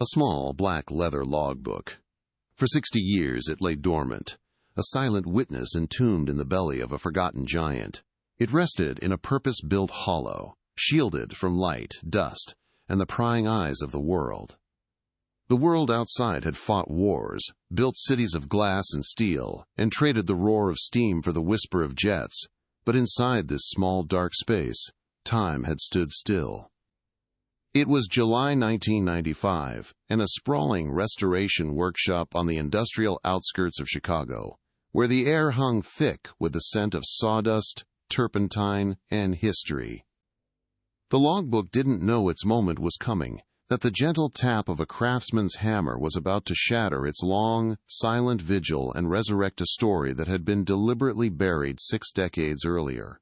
A small black leather logbook. For 60 years it lay dormant, a silent witness entombed in the belly of a forgotten giant. It rested in a purpose-built hollow, shielded from light, dust, and the prying eyes of the world. The world outside had fought wars, built cities of glass and steel, and traded the roar of steam for the whisper of jets. But inside this small dark space, time had stood still. It was July 1995, and a sprawling restoration workshop on the industrial outskirts of Chicago, where the air hung thick with the scent of sawdust, turpentine, and history. The logbook didn't know its moment was coming, that the gentle tap of a craftsman's hammer was about to shatter its long, silent vigil and resurrect a story that had been deliberately buried 6 decades earlier.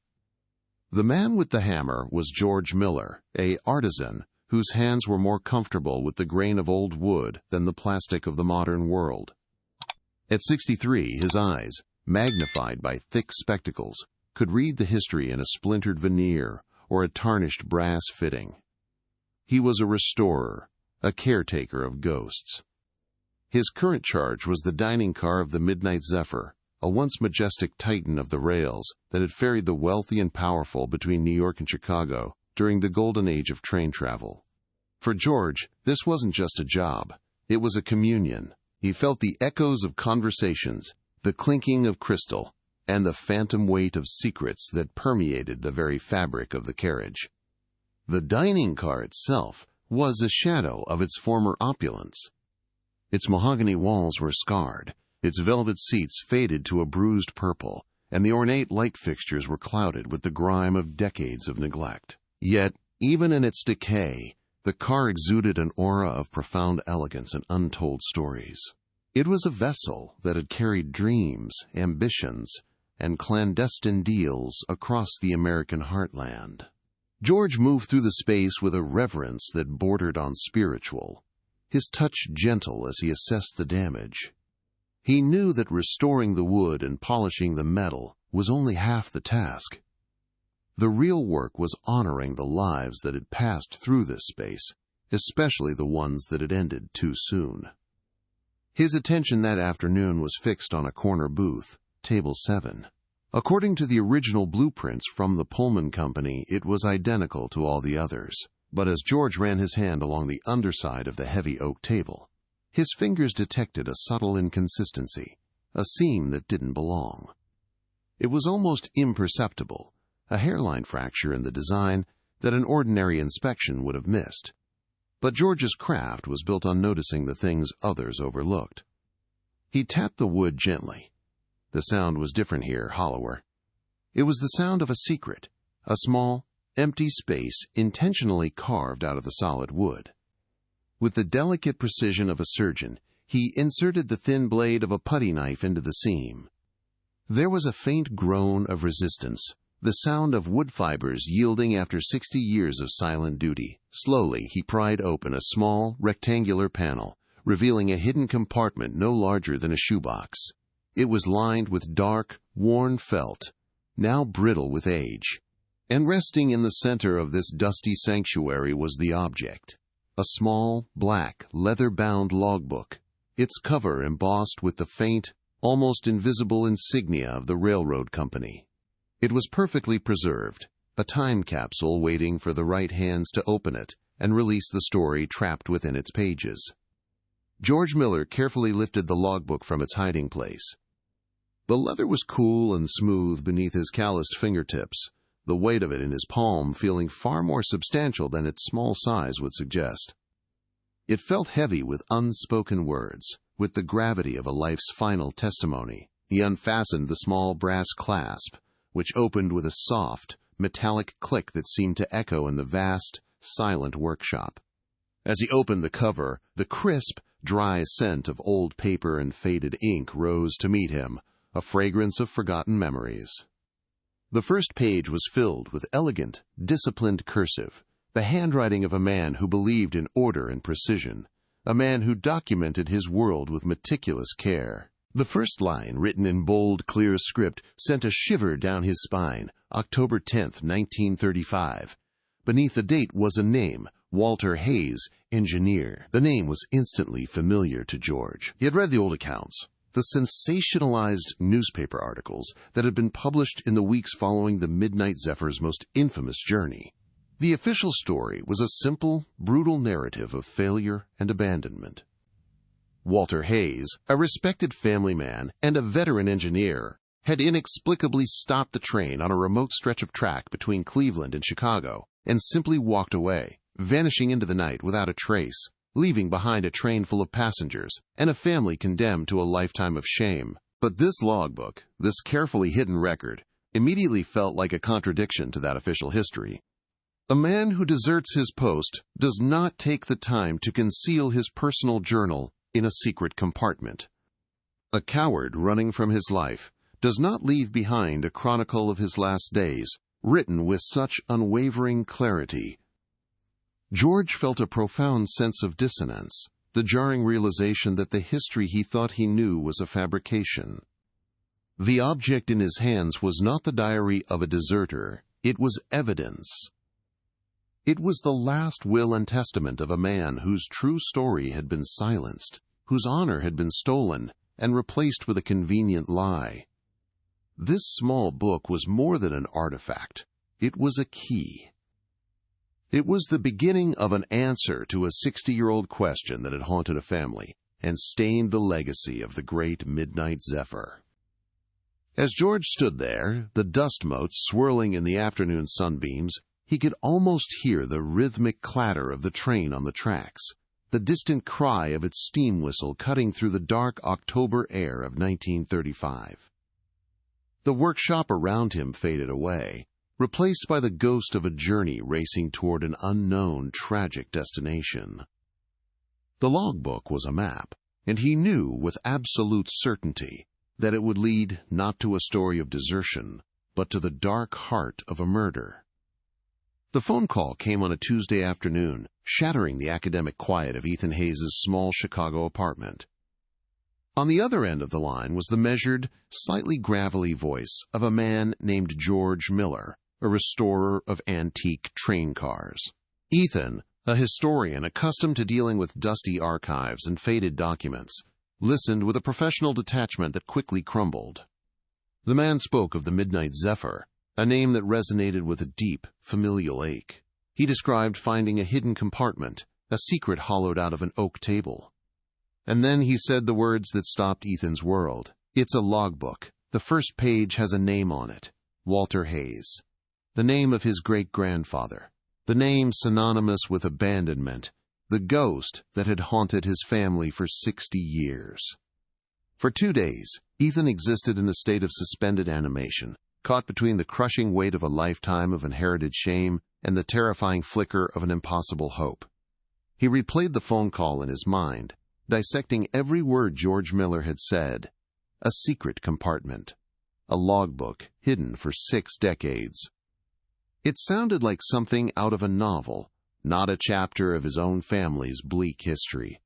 The man with the hammer was George Miller, an artisan whose hands were more comfortable with the grain of old wood than the plastic of the modern world. At 63, his eyes, magnified by thick spectacles, could read the history in a splintered veneer or a tarnished brass fitting. He was a restorer, a caretaker of ghosts. His current charge was the dining car of the Midnight Zephyr, a once majestic titan of the rails that had ferried the wealthy and powerful between New York and Chicago during the golden age of train travel. For George, this wasn't just a job. It was a communion. He felt the echoes of conversations, the clinking of crystal, and the phantom weight of secrets that permeated the very fabric of the carriage. The dining car itself was a shadow of its former opulence. Its mahogany walls were scarred, its velvet seats faded to a bruised purple, and the ornate light fixtures were clouded with the grime of decades of neglect. Yet, even in its decay, the car exuded an aura of profound elegance and untold stories. It was a vessel that had carried dreams, ambitions, and clandestine deals across the American heartland. George moved through the space with a reverence that bordered on spiritual, his touch gentle as he assessed the damage. He knew that restoring the wood and polishing the metal was only half the task. The real work was honoring the lives that had passed through this space, especially the ones that had ended too soon. His attention that afternoon was fixed on a corner booth, table 7. According to the original blueprints from the Pullman Company, it was identical to all the others. But as George ran his hand along the underside of the heavy oak table, his fingers detected a subtle inconsistency, a seam that didn't belong. It was almost imperceptible, a hairline fracture in the design that an ordinary inspection would have missed. But George's craft was built on noticing the things others overlooked. He tapped the wood gently. The sound was different here, hollower. It was the sound of a secret, a small, empty space intentionally carved out of the solid wood. With the delicate precision of a surgeon, he inserted the thin blade of a putty knife into the seam. There was a faint groan of resistance, the sound of wood fibers yielding after 60 years of silent duty. Slowly, he pried open a small, rectangular panel, revealing a hidden compartment no larger than a shoebox. It was lined with dark, worn felt, now brittle with age. And resting in the center of this dusty sanctuary was the object, a small, black, leather-bound logbook, its cover embossed with the faint, almost invisible insignia of the railroad company. It was perfectly preserved, a time capsule waiting for the right hands to open it and release the story trapped within its pages. George Miller carefully lifted the logbook from its hiding place. The leather was cool and smooth beneath his calloused fingertips, the weight of it in his palm feeling far more substantial than its small size would suggest. It felt heavy with unspoken words, with the gravity of a life's final testimony. He unfastened the small brass clasp, which opened with a soft, metallic click that seemed to echo in the vast, silent workshop. As he opened the cover, the crisp, dry scent of old paper and faded ink rose to meet him, a fragrance of forgotten memories. The first page was filled with elegant, disciplined cursive, the handwriting of a man who believed in order and precision, a man who documented his world with meticulous care. The first line, written in bold, clear script, sent a shiver down his spine, October 10, 1935. Beneath the date was a name, Walter Hayes, engineer. The name was instantly familiar to George. He had read the old accounts, the sensationalized newspaper articles that had been published in the weeks following the Midnight Zephyr's most infamous journey. The official story was a simple, brutal narrative of failure and abandonment. Walter Hayes, a respected family man and a veteran engineer, had inexplicably stopped the train on a remote stretch of track between Cleveland and Chicago and simply walked away, vanishing into the night without a trace, leaving behind a train full of passengers and a family condemned to a lifetime of shame. But this logbook, this carefully hidden record, immediately felt like a contradiction to that official history. A man who deserts his post does not take the time to conceal his personal journal in a secret compartment. A coward running from his life does not leave behind a chronicle of his last days, written with such unwavering clarity. George felt a profound sense of dissonance, the jarring realization that the history he thought he knew was a fabrication. The object in his hands was not the diary of a deserter, it was evidence. It was the last will and testament of a man whose true story had been silenced, whose honor had been stolen and replaced with a convenient lie. This small book was more than an artifact. It was a key. It was the beginning of an answer to a 60-year-old question that had haunted a family and stained the legacy of the great Midnight Zephyr. As George stood there, the dust motes swirling in the afternoon sunbeams, he could almost hear the rhythmic clatter of the train on the tracks, the distant cry of its steam whistle cutting through the dark October air of 1935. The workshop around him faded away, replaced by the ghost of a journey racing toward an unknown, tragic destination. The logbook was a map, and he knew with absolute certainty that it would lead not to a story of desertion, but to the dark heart of a murder. The phone call came on a Tuesday afternoon, shattering the academic quiet of Ethan Hayes' small Chicago apartment. On the other end of the line was the measured, slightly gravelly voice of a man named George Miller, a restorer of antique train cars. Ethan, a historian accustomed to dealing with dusty archives and faded documents, listened with a professional detachment that quickly crumbled. The man spoke of the Midnight Zephyr, a name that resonated with a deep, familial ache. He described finding a hidden compartment, a secret hollowed out of an oak table. And then he said the words that stopped Ethan's world. It's a logbook. The first page has a name on it. Walter Hayes. The name of his great-grandfather. The name synonymous with abandonment. The ghost that had haunted his family for 60 years. For 2 days, Ethan existed in a state of suspended animation, caught between the crushing weight of a lifetime of inherited shame and the terrifying flicker of an impossible hope. He replayed the phone call in his mind, dissecting every word George Miller had said. A secret compartment. A logbook hidden for 6 decades. It sounded like something out of a novel, not a chapter of his own family's bleak history.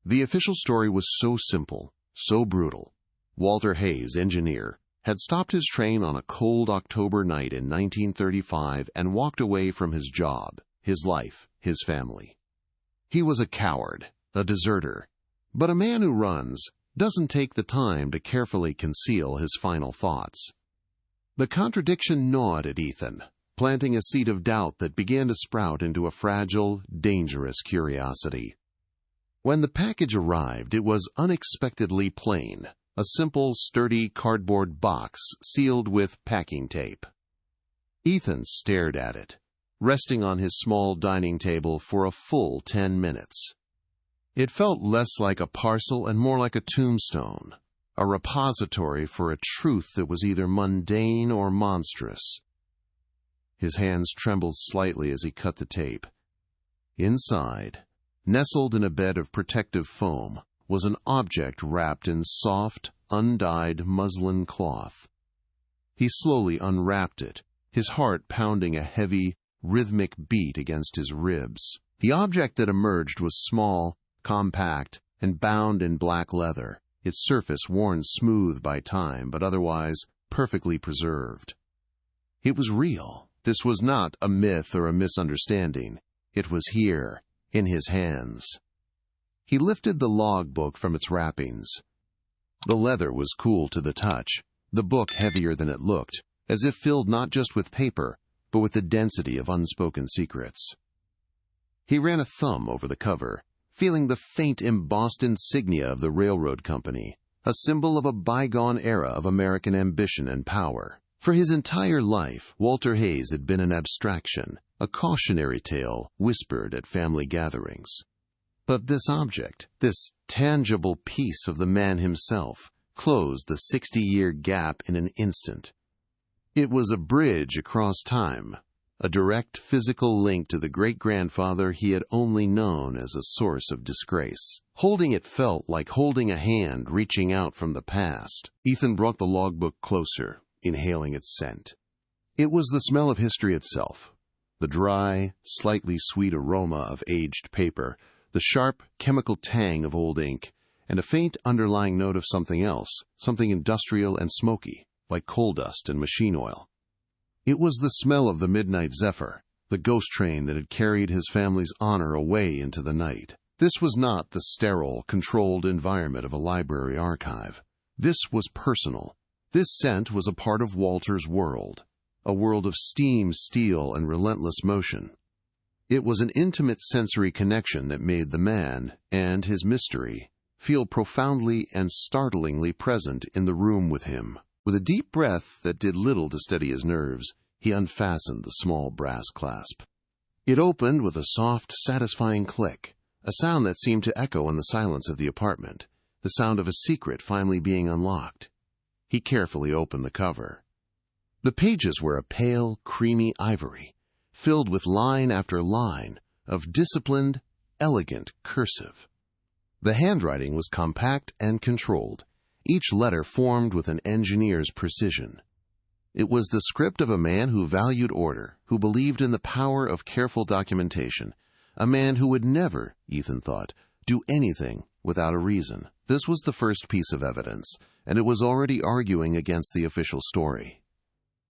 The official story was so simple, so brutal. Walter Hayes, engineer, had stopped his train on a cold October night in 1935 and walked away from his job, his life, his family. He was a coward, a deserter, but a man who runs doesn't take the time to carefully conceal his final thoughts. The contradiction gnawed at Ethan, planting a seed of doubt that began to sprout into a fragile, dangerous curiosity. When the package arrived, it was unexpectedly plain. A simple, sturdy cardboard box sealed with packing tape. Ethan stared at it, resting on his small dining table for a full 10 minutes. It felt less like a parcel and more like a tombstone, a repository for a truth that was either mundane or monstrous. His hands trembled slightly as he cut the tape. Inside, nestled in a bed of protective foam, was an object wrapped in soft, undyed muslin cloth. He slowly unwrapped it, his heart pounding a heavy, rhythmic beat against his ribs. The object that emerged was small, compact, and bound in black leather, its surface worn smooth by time but otherwise perfectly preserved. It was real. This was not a myth or a misunderstanding. It was here, in his hands. He lifted the logbook from its wrappings. The leather was cool to the touch, the book heavier than it looked, as if filled not just with paper, but with the density of unspoken secrets. He ran a thumb over the cover, feeling the faint embossed insignia of the railroad company, a symbol of a bygone era of American ambition and power. For his entire life, Walter Hayes had been an abstraction, a cautionary tale whispered at family gatherings. But this object, this tangible piece of the man himself, closed the 60-year gap in an instant. It was a bridge across time, a direct physical link to the great-grandfather he had only known as a source of disgrace. Holding it felt like holding a hand reaching out from the past. Ethan brought the logbook closer, inhaling its scent. It was the smell of history itself, the dry, slightly sweet aroma of aged paper, the sharp, chemical tang of old ink, and a faint underlying note of something else, something industrial and smoky, like coal dust and machine oil. It was the smell of the midnight zephyr, the ghost train that had carried his family's honor away into the night. This was not the sterile, controlled environment of a library archive. This was personal. This scent was a part of Walter's world, a world of steam, steel, and relentless motion. It was an intimate sensory connection that made the man, and his mystery, feel profoundly and startlingly present in the room with him. With a deep breath that did little to steady his nerves, he unfastened the small brass clasp. It opened with a soft, satisfying click, a sound that seemed to echo in the silence of the apartment, the sound of a secret finally being unlocked. He carefully opened the cover. The pages were a pale, creamy ivory, filled with line after line of disciplined, elegant cursive. The handwriting was compact and controlled, each letter formed with an engineer's precision. It was the script of a man who valued order, who believed in the power of careful documentation, a man who would never, Ethan thought, do anything without a reason. This was the first piece of evidence, and it was already arguing against the official story.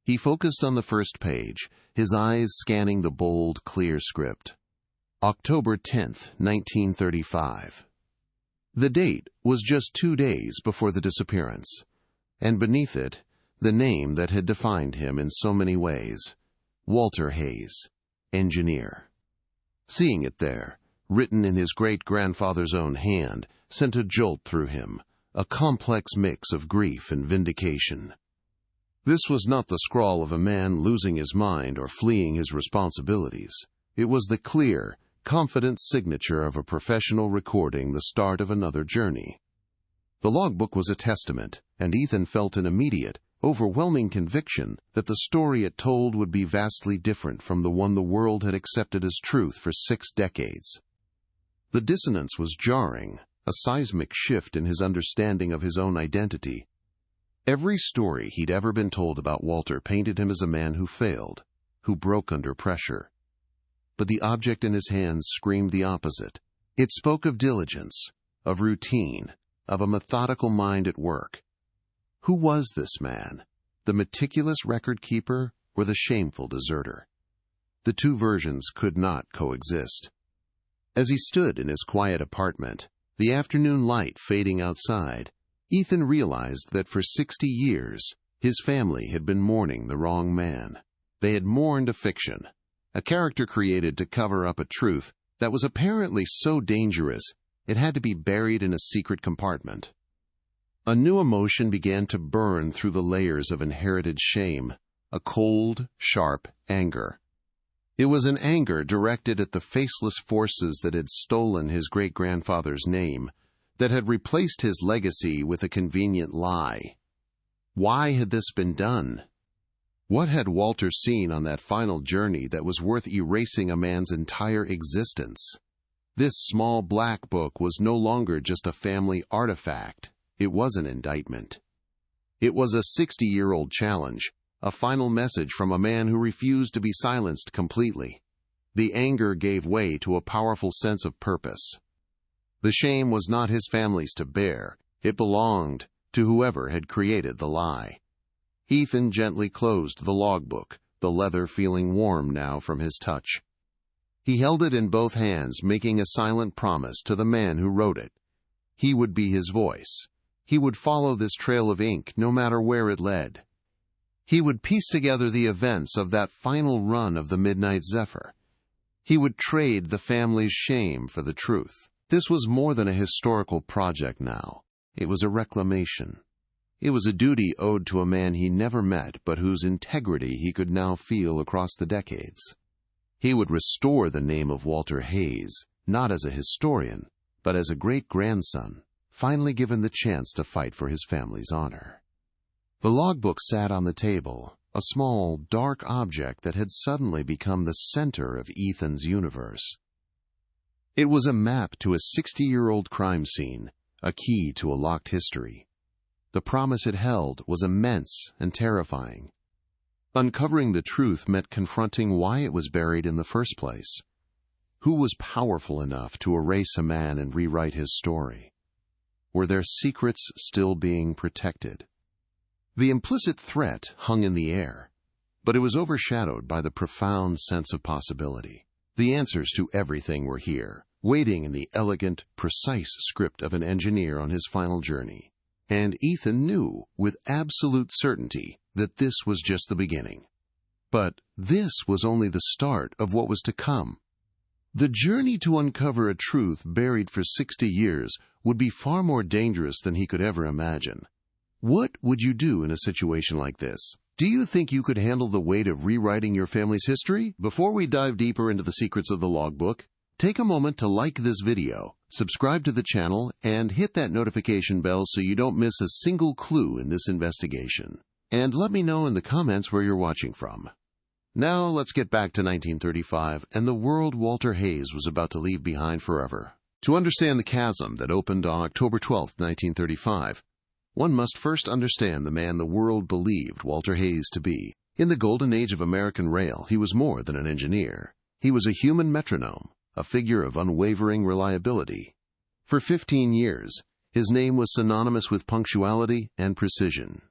He focused on the first page, his eyes scanning the bold, clear script. October 10th, 1935. The date was just 2 days before the disappearance, and beneath it, the name that had defined him in so many ways, Walter Hayes, engineer. Seeing it there, written in his great-grandfather's own hand, sent a jolt through him, a complex mix of grief and vindication. This was not the scrawl of a man losing his mind or fleeing his responsibilities. It was the clear, confident signature of a professional recording the start of another journey. The logbook was a testament, and Ethan felt an immediate, overwhelming conviction that the story it told would be vastly different from the one the world had accepted as truth for 6 decades. The dissonance was jarring, a seismic shift in his understanding of his own identity. Every story he'd ever been told about Walter painted him as a man who failed, who broke under pressure. But the object in his hands screamed the opposite. It spoke of diligence, of routine, of a methodical mind at work. Who was this man, the meticulous record-keeper or the shameful deserter? The two versions could not coexist. As he stood in his quiet apartment, the afternoon light fading outside, Ethan realized that for 60 years, his family had been mourning the wrong man. They had mourned a fiction, a character created to cover up a truth that was apparently so dangerous it had to be buried in a secret compartment. A new emotion began to burn through the layers of inherited shame, a cold, sharp anger. It was an anger directed at the faceless forces that had stolen his great-grandfather's name, that had replaced his legacy with a convenient lie. Why had this been done? What had Walter seen on that final journey that was worth erasing a man's entire existence? This small black book was no longer just a family artifact. It was an indictment. It was a 60-year-old challenge, a final message from a man who refused to be silenced completely. The anger gave way to a powerful sense of purpose. The shame was not his family's to bear. It belonged to whoever had created the lie. Ethan gently closed the logbook, the leather feeling warm now from his touch. He held it in both hands, making a silent promise to the man who wrote it. He would be his voice. He would follow this trail of ink, no matter where it led. He would piece together the events of that final run of the Midnight Zephyr. He would trade the family's shame for the truth. This was more than a historical project now. It was a reclamation. It was a duty owed to a man he never met, but whose integrity he could now feel across the decades. He would restore the name of Walter Hayes, not as a historian, but as a great-grandson, finally given the chance to fight for his family's honor. The logbook sat on the table, a small, dark object that had suddenly become the center of Ethan's universe. It was a map to a 60-year-old crime scene, a key to a locked history. The promise it held was immense and terrifying. Uncovering the truth meant confronting why it was buried in the first place. Who was powerful enough to erase a man and rewrite his story? Were their secrets still being protected? The implicit threat hung in the air, but it was overshadowed by the profound sense of possibility. The answers to everything were here, waiting in the elegant, precise script of an engineer on his final journey. And Ethan knew with absolute certainty that this was just the beginning. But this was only the start of what was to come. The journey to uncover a truth buried for 60 years would be far more dangerous than he could ever imagine. What would you do in a situation like this? Do you think you could handle the weight of rewriting your family's history? Before we dive deeper into the secrets of the logbook, take a moment to like this video, subscribe to the channel, and hit that notification bell so you don't miss a single clue in this investigation. And let me know in the comments where you're watching from. Now let's get back to 1935 and the world Walter Hayes was about to leave behind forever. To understand the chasm that opened on October 12, 1935, one must first understand the man the world believed Walter Hayes to be. In the golden age of American rail, he was more than an engineer. He was a human metronome, a figure of unwavering reliability. For 15 years, his name was synonymous with punctuality and precision.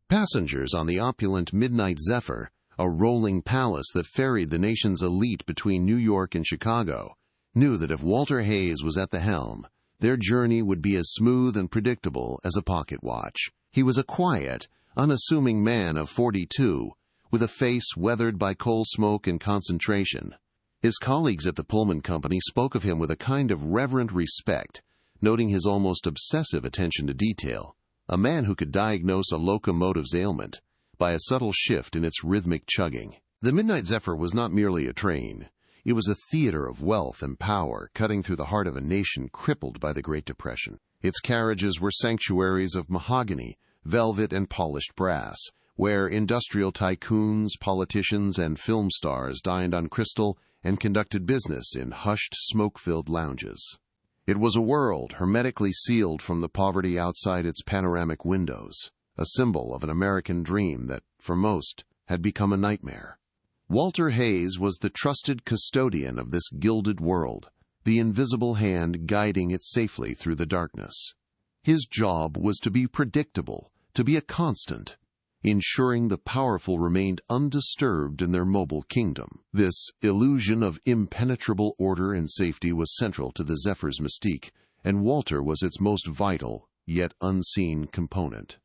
Passengers on the opulent Midnight Zephyr, a rolling palace that ferried the nation's elite between New York and Chicago, knew that if Walter Hayes was at the helm, their journey would be as smooth and predictable as a pocket watch. He was a quiet, unassuming man of 42, with a face weathered by coal smoke and concentration. His colleagues at the Pullman Company spoke of him with a kind of reverent respect, noting his almost obsessive attention to detail, a man who could diagnose a locomotive's ailment by a subtle shift in its rhythmic chugging. The Midnight Zephyr was not merely a train. It was a theater of wealth and power, cutting through the heart of a nation crippled by the Great Depression. Its carriages were sanctuaries of mahogany, velvet, and polished brass, where industrial tycoons, politicians, and film stars dined on crystal and conducted business in hushed, smoke-filled lounges. It was a world hermetically sealed from the poverty outside its panoramic windows, a symbol of an American dream that, for most, had become a nightmare. Walter Hayes was the trusted custodian of this gilded world, the invisible hand guiding it safely through the darkness. His job was to be predictable, to be a constant, ensuring the powerful remained undisturbed in their mobile kingdom. This illusion of impenetrable order and safety was central to the Zephyr's mystique, and Walter was its most vital, yet unseen component.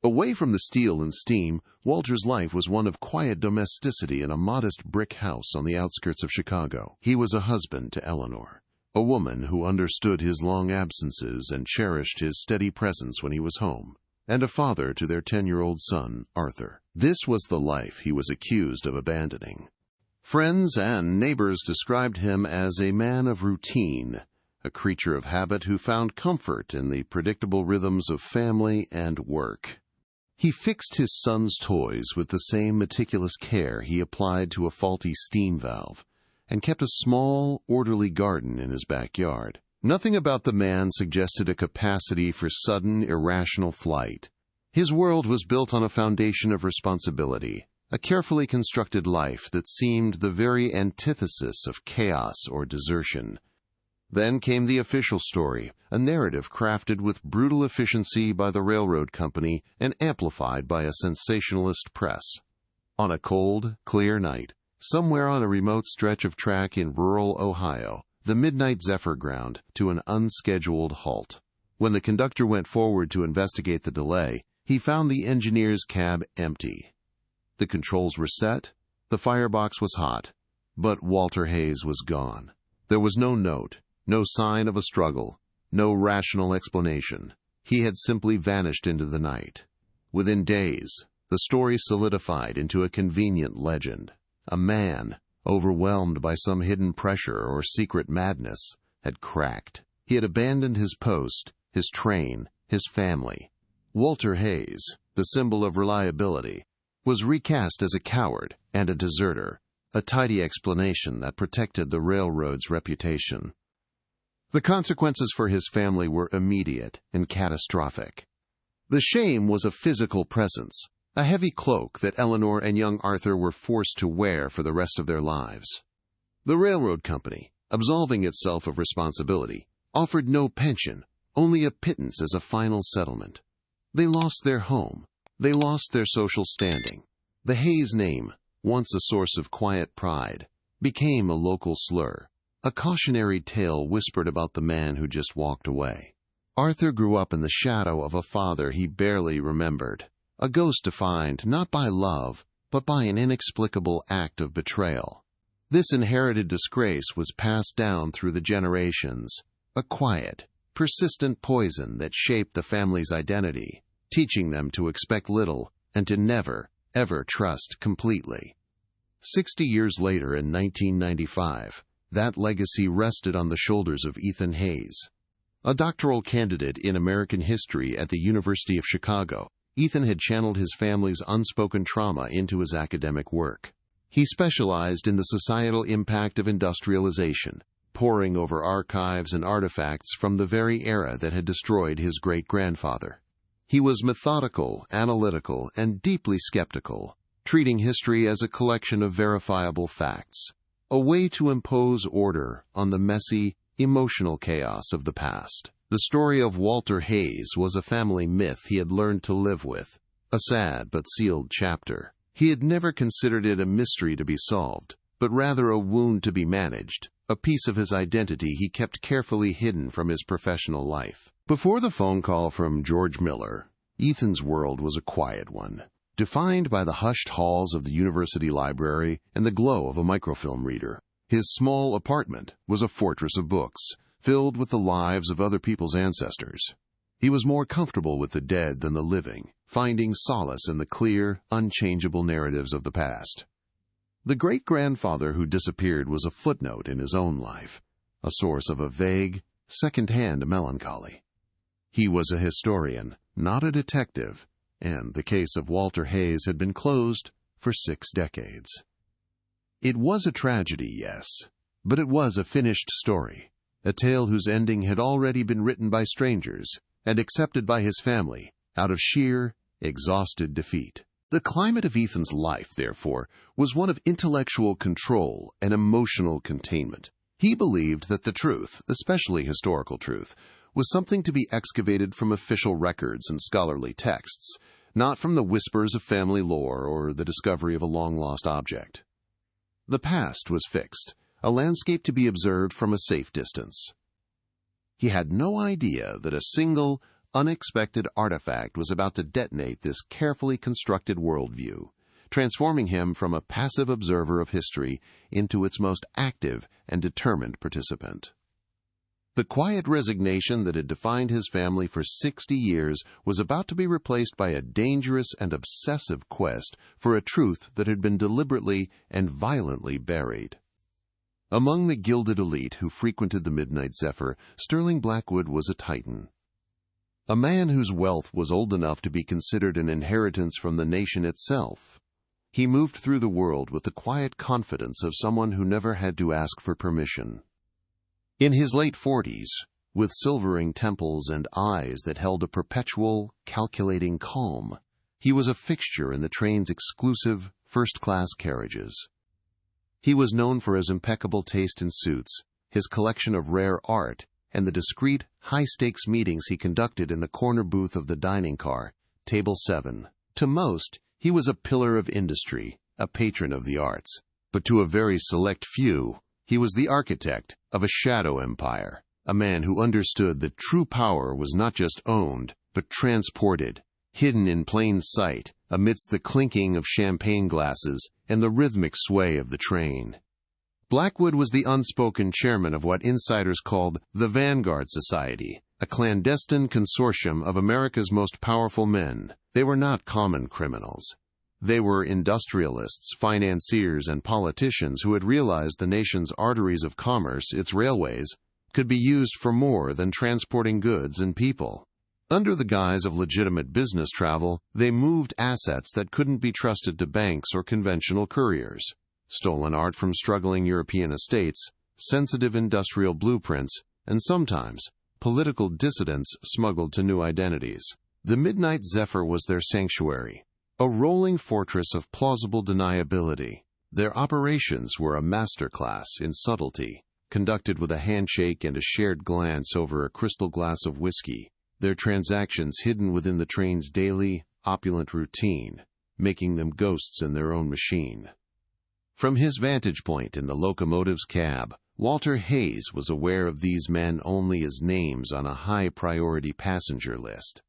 Away from the steel and steam, Walter's life was one of quiet domesticity in a modest brick house on the outskirts of Chicago. He was a husband to Eleanor, a woman who understood his long absences and cherished his steady presence when he was home, and a father to their 10-year-old son, Arthur. This was the life he was accused of abandoning. Friends and neighbors described him as a man of routine, a creature of habit who found comfort in the predictable rhythms of family and work. He fixed his son's toys with the same meticulous care he applied to a faulty steam valve, and kept a small, orderly garden in his backyard. Nothing about the man suggested a capacity for sudden, irrational flight. His world was built on a foundation of responsibility, a carefully constructed life that seemed the very antithesis of chaos or desertion. Then came the official story, a narrative crafted with brutal efficiency by the railroad company and amplified by a sensationalist press. On a cold, clear night, Somewhere on a remote stretch of track in rural Ohio, the Midnight Zephyr ground to an unscheduled halt. When the conductor went forward to investigate the delay, he found the engineer's cab empty. The controls were set, the firebox was hot, but Walter Hayes was gone. There was no note, no sign of a struggle, no rational explanation. He had simply vanished into the night. Within days, the story solidified into a convenient legend. A man, overwhelmed by some hidden pressure or secret madness, had cracked. He had abandoned his post, his train, his family. Walter Hayes, the symbol of reliability, was recast as a coward and a deserter, a tidy explanation that protected the railroad's reputation. The consequences for his family were immediate and catastrophic. The shame was a physical presence, a heavy cloak that Eleanor and young Arthur were forced to wear for the rest of their lives. The railroad company, absolving itself of responsibility, offered no pension, only a pittance as a final settlement. They lost their home. They lost their social standing. The Hayes name, once a source of quiet pride, became a local slur, a cautionary tale whispered about the man who just walked away. Arthur grew up in the shadow of a father he barely remembered, a ghost defined not by love, but by an inexplicable act of betrayal. This inherited disgrace was passed down through the generations, a quiet, persistent poison that shaped the family's identity, teaching them to expect little and to never, ever trust completely. 60 years later, in 1995, that legacy rested on the shoulders of Ethan Hayes. A doctoral candidate in American history at the University of Chicago, Ethan had channeled his family's unspoken trauma into his academic work. He specialized in the societal impact of industrialization, poring over archives and artifacts from the very era that had destroyed his great-grandfather. He was methodical, analytical, and deeply skeptical, treating history as a collection of verifiable facts, a way to impose order on the messy, emotional chaos of the past. The story of Walter Hayes was a family myth he had learned to live with, a sad but sealed chapter. He had never considered it a mystery to be solved, but rather a wound to be managed, a piece of his identity he kept carefully hidden from his professional life. Before the phone call from George Miller, Ethan's world was a quiet one, defined by the hushed halls of the university library and the glow of a microfilm reader. His small apartment was a fortress of books, filled with the lives of other people's ancestors. He was more comfortable with the dead than the living, finding solace in the clear, unchangeable narratives of the past. The great-grandfather who disappeared was a footnote in his own life, a source of a vague, second-hand melancholy. He was a historian, not a detective, and the case of Walter Hayes had been closed for 6 decades. It was a tragedy, yes, but it was a finished story, a tale whose ending had already been written by strangers and accepted by his family out of sheer, exhausted defeat. The climate of Ethan's life, therefore, was one of intellectual control and emotional containment. He believed that the truth, especially historical truth, was something to be excavated from official records and scholarly texts, not from the whispers of family lore or the discovery of a long-lost object. The past was fixed, a landscape to be observed from a safe distance. He had no idea that a single, unexpected artifact was about to detonate this carefully constructed worldview, transforming him from a passive observer of history into its most active and determined participant. The quiet resignation that had defined his family for 60 years was about to be replaced by a dangerous and obsessive quest for a truth that had been deliberately and violently buried. Among the gilded elite who frequented the Midnight Zephyr, Sterling Blackwood was a titan. A man whose wealth was old enough to be considered an inheritance from the nation itself. He moved through the world with the quiet confidence of someone who never had to ask for permission. In his late 40s, with silvering temples and eyes that held a perpetual, calculating calm, he was a fixture in the train's exclusive, first-class carriages. He was known for his impeccable taste in suits, his collection of rare art, and the discreet, high-stakes meetings he conducted in the corner booth of the dining car, Table 7. To most, he was a pillar of industry, a patron of the arts, But to a very select few, he was the architect of a shadow empire, a man who understood that true power was not just owned, but transported, hidden in plain sight amidst the clinking of champagne glasses and the rhythmic sway of the train. Blackwood was the unspoken chairman of what insiders called the Vanguard Society, a clandestine consortium of America's most powerful men. They were not common criminals. They were industrialists, financiers, and politicians who had realized the nation's arteries of commerce, its railways, could be used for more than transporting goods and people. Under the guise of legitimate business travel, they moved assets that couldn't be trusted to banks or conventional couriers. Stolen art from struggling European estates, sensitive industrial blueprints, and sometimes political dissidents smuggled to new identities. The Midnight Zephyr was their sanctuary, a rolling fortress of plausible deniability. Their operations were a masterclass in subtlety, conducted with a handshake and a shared glance over a crystal glass of whiskey, their transactions hidden within the train's daily, opulent routine, making them ghosts in their own machine. From his vantage point in the locomotive's cab, Walter Hayes was aware of these men only as names on a high-priority passenger list.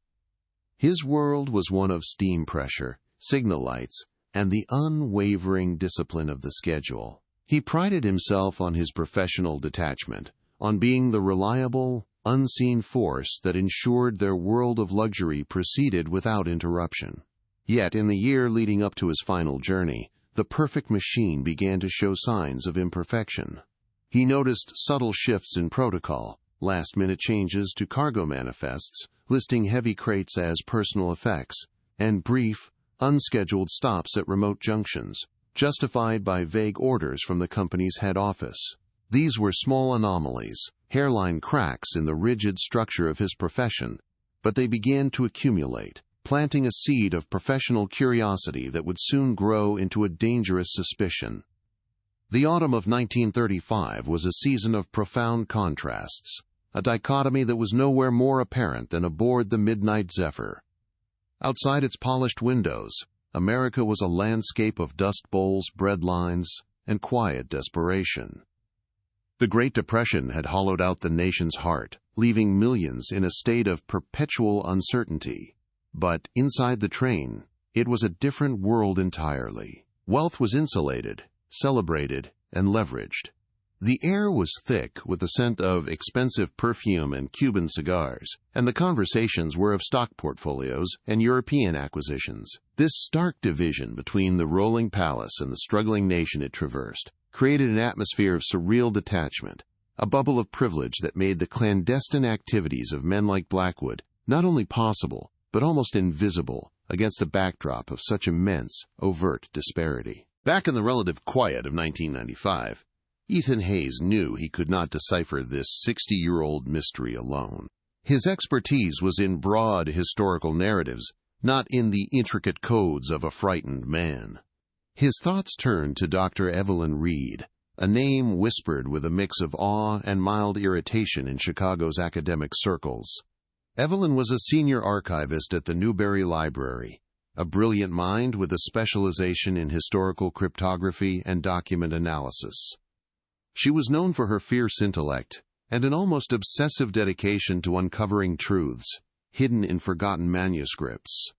His world was one of steam pressure, signal lights, and the unwavering discipline of the schedule. He prided himself on his professional detachment, on being the reliable, unseen force that ensured their world of luxury proceeded without interruption. Yet in the year leading up to his final journey, the perfect machine began to show signs of imperfection. He noticed subtle shifts in protocol, last-minute changes to cargo manifests, listing heavy crates as personal effects, and brief, unscheduled stops at remote junctions, justified by vague orders from the company's head office. These were small anomalies, hairline cracks in the rigid structure of his profession, but they began to accumulate, planting a seed of professional curiosity that would soon grow into a dangerous suspicion. The autumn of 1935 was a season of profound contrasts, a dichotomy that was nowhere more apparent than aboard the Midnight Zephyr. Outside its polished windows, America was a landscape of dust bowls, bread lines, and quiet desperation. The Great Depression had hollowed out the nation's heart, leaving millions in a state of perpetual uncertainty. But inside the train, it was a different world entirely. Wealth was insulated, celebrated, and leveraged. The air was thick with the scent of expensive perfume and Cuban cigars, and the conversations were of stock portfolios and European acquisitions. This stark division between the rolling palace and the struggling nation it traversed created an atmosphere of surreal detachment, a bubble of privilege that made the clandestine activities of men like Blackwood not only possible, but almost invisible against a backdrop of such immense, overt disparity. Back in the relative quiet of 1995, Ethan Hayes knew he could not decipher this 60-year-old mystery alone. His expertise was in broad historical narratives, not in the intricate codes of a frightened man. His thoughts turned to Dr. Evelyn Reed, a name whispered with a mix of awe and mild irritation in Chicago's academic circles. Evelyn was a senior archivist at the Newberry Library, a brilliant mind with a specialization in historical cryptography and document analysis. She was known for her fierce intellect and an almost obsessive dedication to uncovering truths hidden in forgotten manuscripts.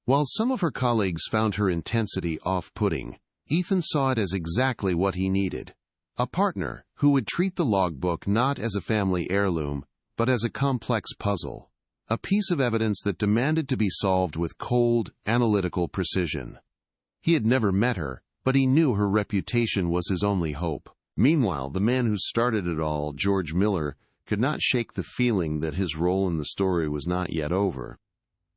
While some of her colleagues found her intensity off-putting, Ethan saw it as exactly what he needed, a partner who would treat the logbook not as a family heirloom, but as a complex puzzle, a piece of evidence that demanded to be solved with cold, analytical precision. He had never met her, but he knew her reputation was his only hope. Meanwhile, the man who started it all, George Miller, could not shake the feeling that his role in the story was not yet over.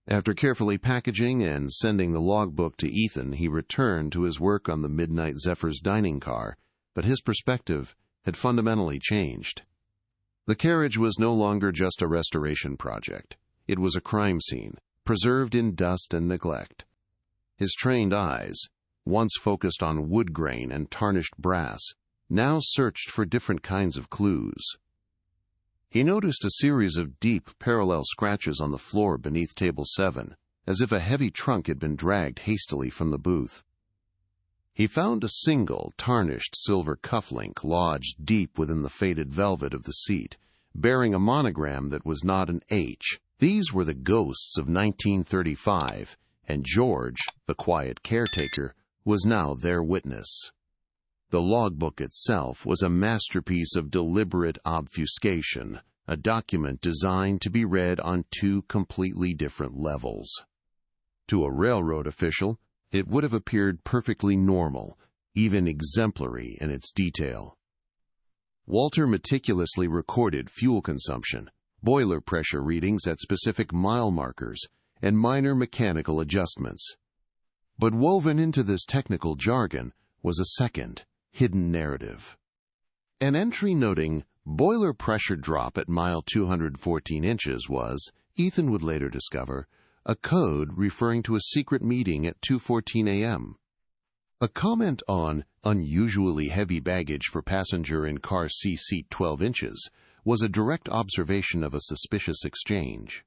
After carefully packaging and sending the logbook to Ethan, he returned to his work on the Midnight Zephyr's dining car, but his perspective had fundamentally changed. The carriage was no longer just a restoration project. It was a crime scene, preserved in dust and neglect. His trained eyes, once focused on wood grain and tarnished brass, now searched for different kinds of clues. He noticed a series of deep, parallel scratches on the floor beneath Table 7, as if a heavy trunk had been dragged hastily from the booth. He found a single, tarnished silver cufflink lodged deep within the faded velvet of the seat, bearing a monogram that was not an H. These were the ghosts of 1935, and George, the quiet caretaker, was now their witness. The logbook itself was a masterpiece of deliberate obfuscation, a document designed to be read on two completely different levels. To a railroad official, it would have appeared perfectly normal, even exemplary in its detail. Walter meticulously recorded fuel consumption, boiler pressure readings at specific mile markers, and minor mechanical adjustments. But woven into this technical jargon was a second, hidden narrative. An entry noting boiler pressure drop at mile 214 inches was, Ethan would later discover, a code referring to a secret meeting at 2:14 a.m. A comment on unusually heavy baggage for passenger in car C seat 12 inches was a direct observation of a suspicious exchange.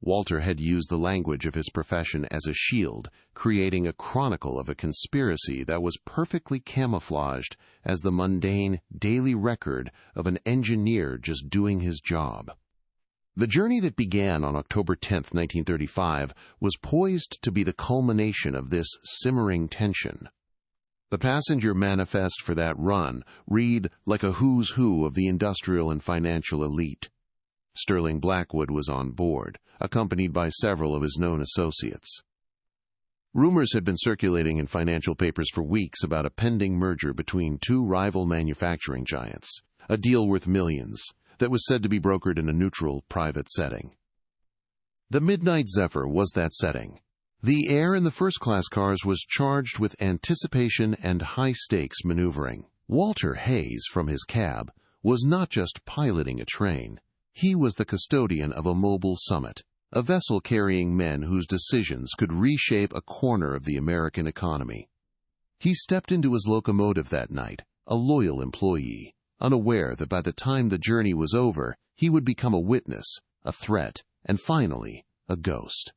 Walter had used the language of his profession as a shield, creating a chronicle of a conspiracy that was perfectly camouflaged as the mundane daily record of an engineer just doing his job. The journey that began on October 10, 1935, was poised to be the culmination of this simmering tension. The passenger manifest for that run read like a who's who of the industrial and financial elite. Sterling Blackwood was on board, accompanied by several of his known associates. Rumors had been circulating in financial papers for weeks about a pending merger between two rival manufacturing giants, a deal worth millions, that was said to be brokered in a neutral, private setting. The Midnight Zephyr was that setting. The air in the first-class cars was charged with anticipation and high-stakes maneuvering. Walter Hayes, from his cab, was not just piloting a train. He was the custodian of a mobile summit, a vessel carrying men whose decisions could reshape a corner of the American economy. He stepped into his locomotive that night, a loyal employee, unaware that by the time the journey was over, he would become a witness, a threat, and finally, a ghost.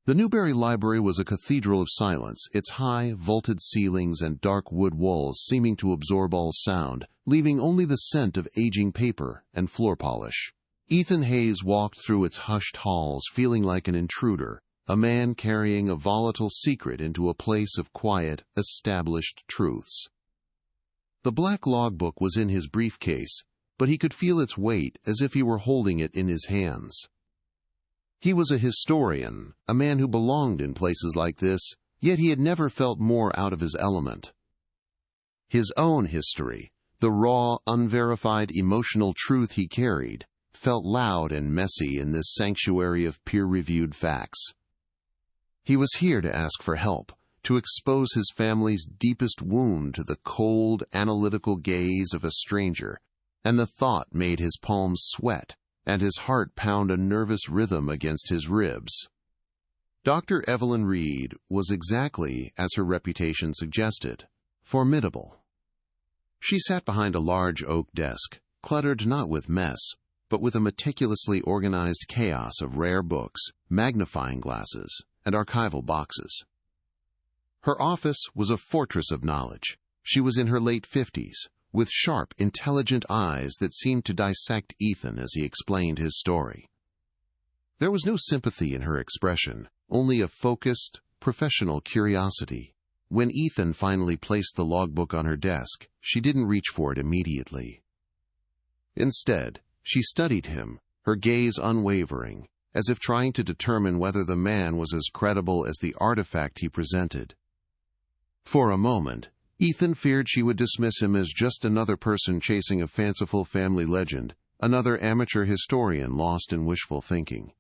The Newberry Library was a cathedral of silence, its high, vaulted ceilings and dark wood walls seeming to absorb all sound, leaving only the scent of aging paper and floor polish. Ethan Hayes walked through its hushed halls feeling like an intruder, a man carrying a volatile secret into a place of quiet, established truths. The black logbook was in his briefcase, but he could feel its weight as if he were holding it in his hands. He was a historian, a man who belonged in places like this, yet he had never felt more out of his element. His own history, the raw, unverified emotional truth he carried, felt loud and messy in this sanctuary of peer-reviewed facts. He was here to ask for help, to expose his family's deepest wound to the cold, analytical gaze of a stranger, and the thought made his palms sweat and his heart pound a nervous rhythm against his ribs. Dr. Evelyn Reed was exactly as her reputation suggested, formidable. She sat behind a large oak desk, cluttered not with mess, but with a meticulously organized chaos of rare books, magnifying glasses, and archival boxes. Her office was a fortress of knowledge. She was in her late 50s, with sharp, intelligent eyes that seemed to dissect Ethan as he explained his story. There was no sympathy in her expression, only a focused, professional curiosity. When Ethan finally placed the logbook on her desk, she didn't reach for it immediately. Instead, she studied him, her gaze unwavering, as if trying to determine whether the man was as credible as the artifact he presented. For a moment, Ethan feared she would dismiss him as just another person chasing a fanciful family legend, another amateur historian lost in wishful thinking.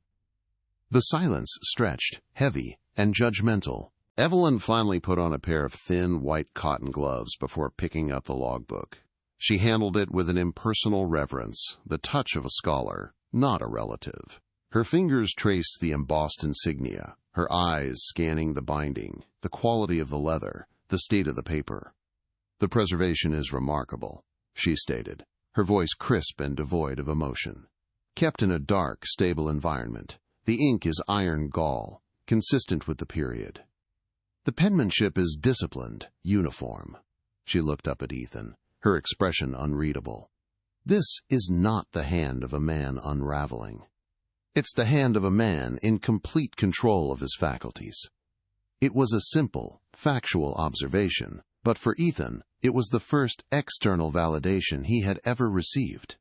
The silence stretched, heavy, and judgmental. Evelyn finally put on a pair of thin, white cotton gloves before picking up the logbook. She handled it with an impersonal reverence, the touch of a scholar, not a relative. Her fingers traced the embossed insignia, her eyes scanning the binding, the quality of the leather, the state of the paper. "The preservation is remarkable," she stated, her voice crisp and devoid of emotion. "Kept in a dark, stable environment, the ink is iron gall, consistent with the period." The penmanship is disciplined, uniform. She looked up at Ethan, her expression unreadable. This is not the hand of a man unraveling. It's the hand of a man in complete control of his faculties. It was a simple, factual observation, but for Ethan, it was the first external validation he had ever received.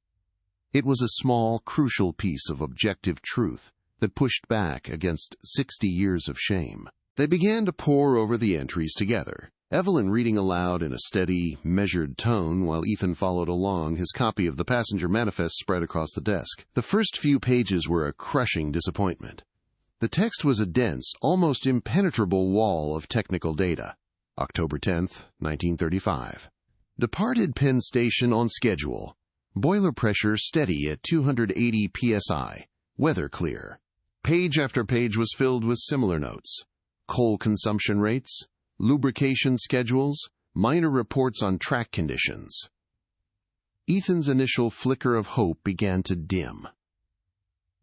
It was a small, crucial piece of objective truth that pushed back against 60 years of shame. They began to pore over the entries together, Evelyn reading aloud in a steady, measured tone while Ethan followed along, his copy of the passenger manifest spread across the desk. The first few pages were a crushing disappointment. The text was a dense, almost impenetrable wall of technical data. October 10th, 1935. Departed Penn Station on schedule. Boiler pressure steady at 280 psi. Weather clear. Page after page was filled with similar notes. Coal consumption rates, lubrication schedules, minor reports on track conditions. Ethan's initial flicker of hope began to dim.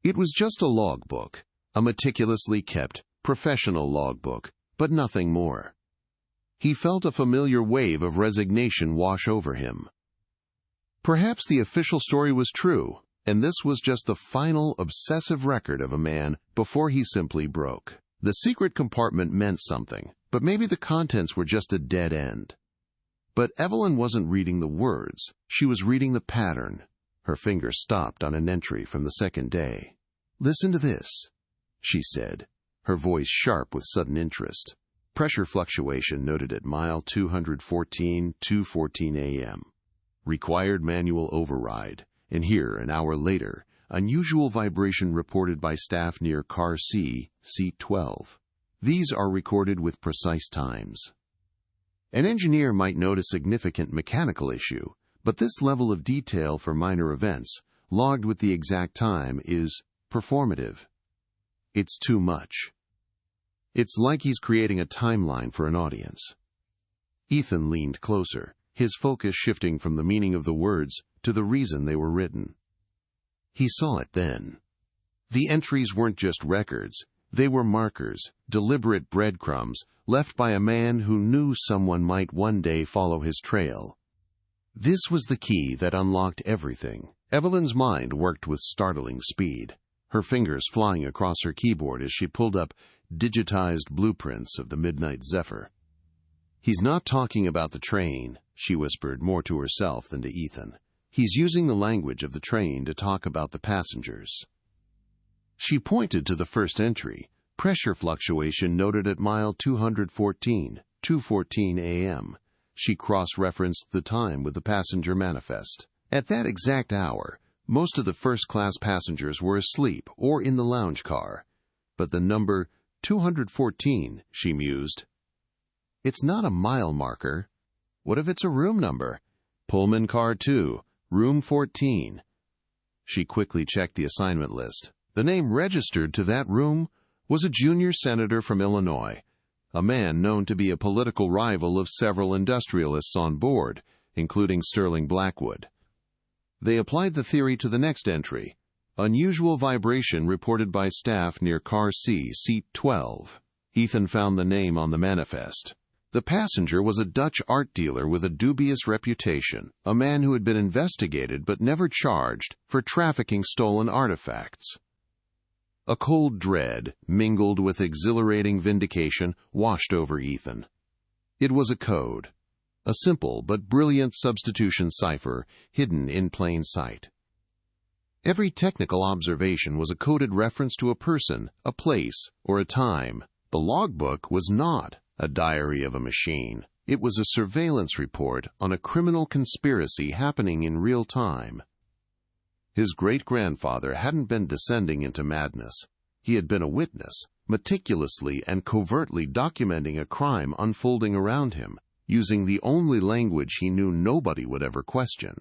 It was just a logbook, a meticulously kept, professional logbook, but nothing more. He felt a familiar wave of resignation wash over him. Perhaps the official story was true, and this was just the final obsessive record of a man before he simply broke. The secret compartment meant something, but maybe the contents were just a dead end. But Evelyn wasn't reading the words, she was reading the pattern. Her finger stopped on an entry from the second day. "Listen to this," she said, her voice sharp with sudden interest. Pressure fluctuation noted at mile 214, 2:14 a.m. Required manual override, and here, an hour later, unusual vibration reported by staff near car C, seat 12. These are recorded with precise times. An engineer might note a significant mechanical issue, but this level of detail for minor events, logged with the exact time, is performative. It's too much. It's like he's creating a timeline for an audience. Ethan leaned closer, his focus shifting from the meaning of the words to the reason they were written. He saw it then. The entries weren't just records, they were markers, deliberate breadcrumbs left by a man who knew someone might one day follow his trail. This was the key that unlocked everything. Evelyn's mind worked with startling speed, her fingers flying across her keyboard as she pulled up digitized blueprints of the Midnight Zephyr. "He's not talking about the train," she whispered more to herself than to Ethan. "He's using the language of the train to talk about the passengers." She pointed to the first entry, pressure fluctuation noted at mile 214, 2:14 a.m. She cross-referenced the time with the passenger manifest. At that exact hour, most of the first-class passengers were asleep or in the lounge car. But the number 214, she mused. It's not a mile marker. What if it's a room number? Pullman car 2, room 14. She quickly checked the assignment list. The name registered to that room was a junior senator from Illinois, a man known to be a political rival of several industrialists on board, including Sterling Blackwood. They applied the theory to the next entry, unusual vibration reported by staff near car C, seat 12. Ethan found the name on the manifest. The passenger was a Dutch art dealer with a dubious reputation, a man who had been investigated but never charged for trafficking stolen artifacts. A cold dread, mingled with exhilarating vindication, washed over Ethan. It was a code, a simple but brilliant substitution cipher hidden in plain sight. Every technical observation was a coded reference to a person, a place, or a time. The logbook was not a diary of a machine. It was a surveillance report on a criminal conspiracy happening in real time. His great-grandfather hadn't been descending into madness. He had been a witness, meticulously and covertly documenting a crime unfolding around him, using the only language he knew nobody would ever question.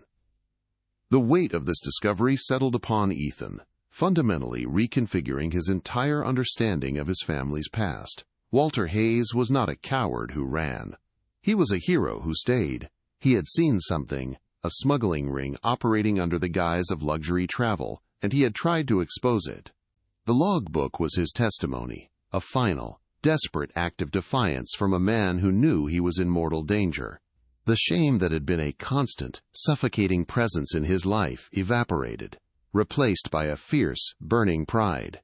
The weight of this discovery settled upon Ethan, fundamentally reconfiguring his entire understanding of his family's past. Walter Hayes was not a coward who ran. He was a hero who stayed. He had seen something, a smuggling ring operating under the guise of luxury travel, and he had tried to expose it. The logbook was his testimony, a final, desperate act of defiance from a man who knew he was in mortal danger. The shame that had been a constant, suffocating presence in his life evaporated, replaced by a fierce, burning pride.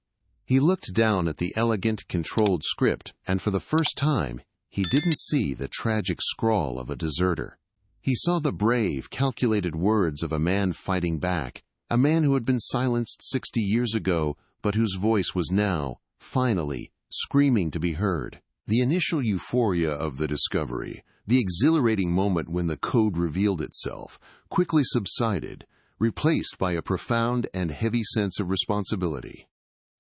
He looked down at the elegant, controlled script, and for the first time, he didn't see the tragic scrawl of a deserter. He saw the brave, calculated words of a man fighting back, a man who had been silenced 60 years ago, but whose voice was now, finally, screaming to be heard. The initial euphoria of the discovery, the exhilarating moment when the code revealed itself, quickly subsided, replaced by a profound and heavy sense of responsibility.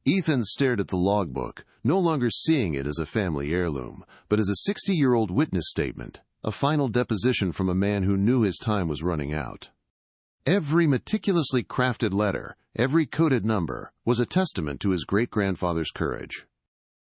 Ethan stared at the logbook, no longer seeing it as a family heirloom, but as a 60-year-old witness statement, a final deposition from a man who knew his time was running out. Every meticulously crafted letter, every coded number, was a testament to his great-grandfather's courage.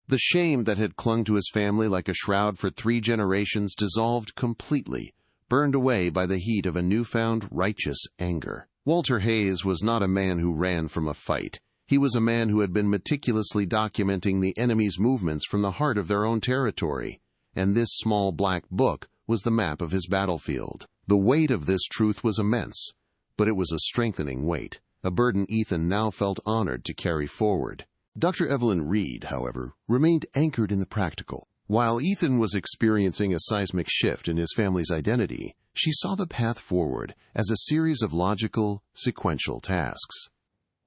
The shame that had clung to his family like a shroud for 3 generations dissolved completely, burned away by the heat of a newfound righteous anger. Walter Hayes was not a man who ran from a fight. He was a man who had been meticulously documenting the enemy's movements from the heart of their own territory, and this small black book was the map of his battlefield. The weight of this truth was immense, but it was a strengthening weight, a burden Ethan now felt honored to carry forward. Dr. Evelyn Reed, however, remained anchored in the practical. While Ethan was experiencing a seismic shift in his family's identity, she saw the path forward as a series of logical, sequential tasks.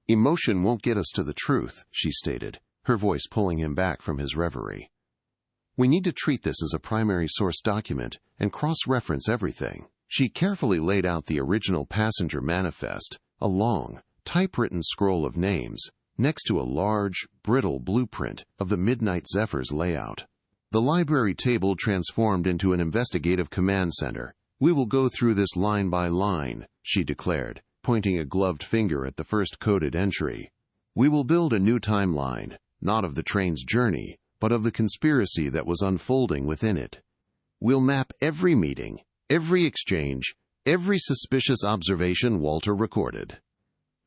"Emotion won't get us to the truth," she stated, her voice pulling him back from his reverie. "We need to treat this as a primary source document and cross-reference everything." She carefully laid out the original passenger manifest, a long, typewritten scroll of names, next to a large, brittle blueprint of the Midnight Zephyr's layout. The library table transformed into an investigative command center. "We will go through this line by line," she declared, pointing a gloved finger at the first coded entry. "We will build a new timeline, not of the train's journey, but of the conspiracy that was unfolding within it. We'll map every meeting, every exchange, every suspicious observation Walter recorded."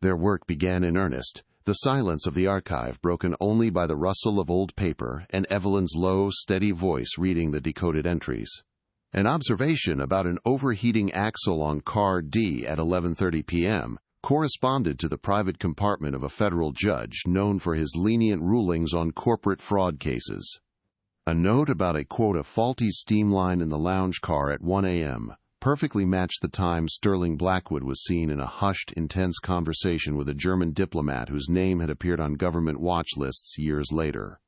Their work began in earnest, the silence of the archive broken only by the rustle of old paper and Evelyn's low, steady voice reading the decoded entries. An observation about an overheating axle on car D at 11:30 p.m. corresponded to the private compartment of a federal judge known for his lenient rulings on corporate fraud cases. A note about a, quote, "a faulty steam line in the lounge car at 1 a.m. perfectly matched the time Sterling Blackwood was seen in a hushed, intense conversation with a German diplomat whose name had appeared on government watch lists years later.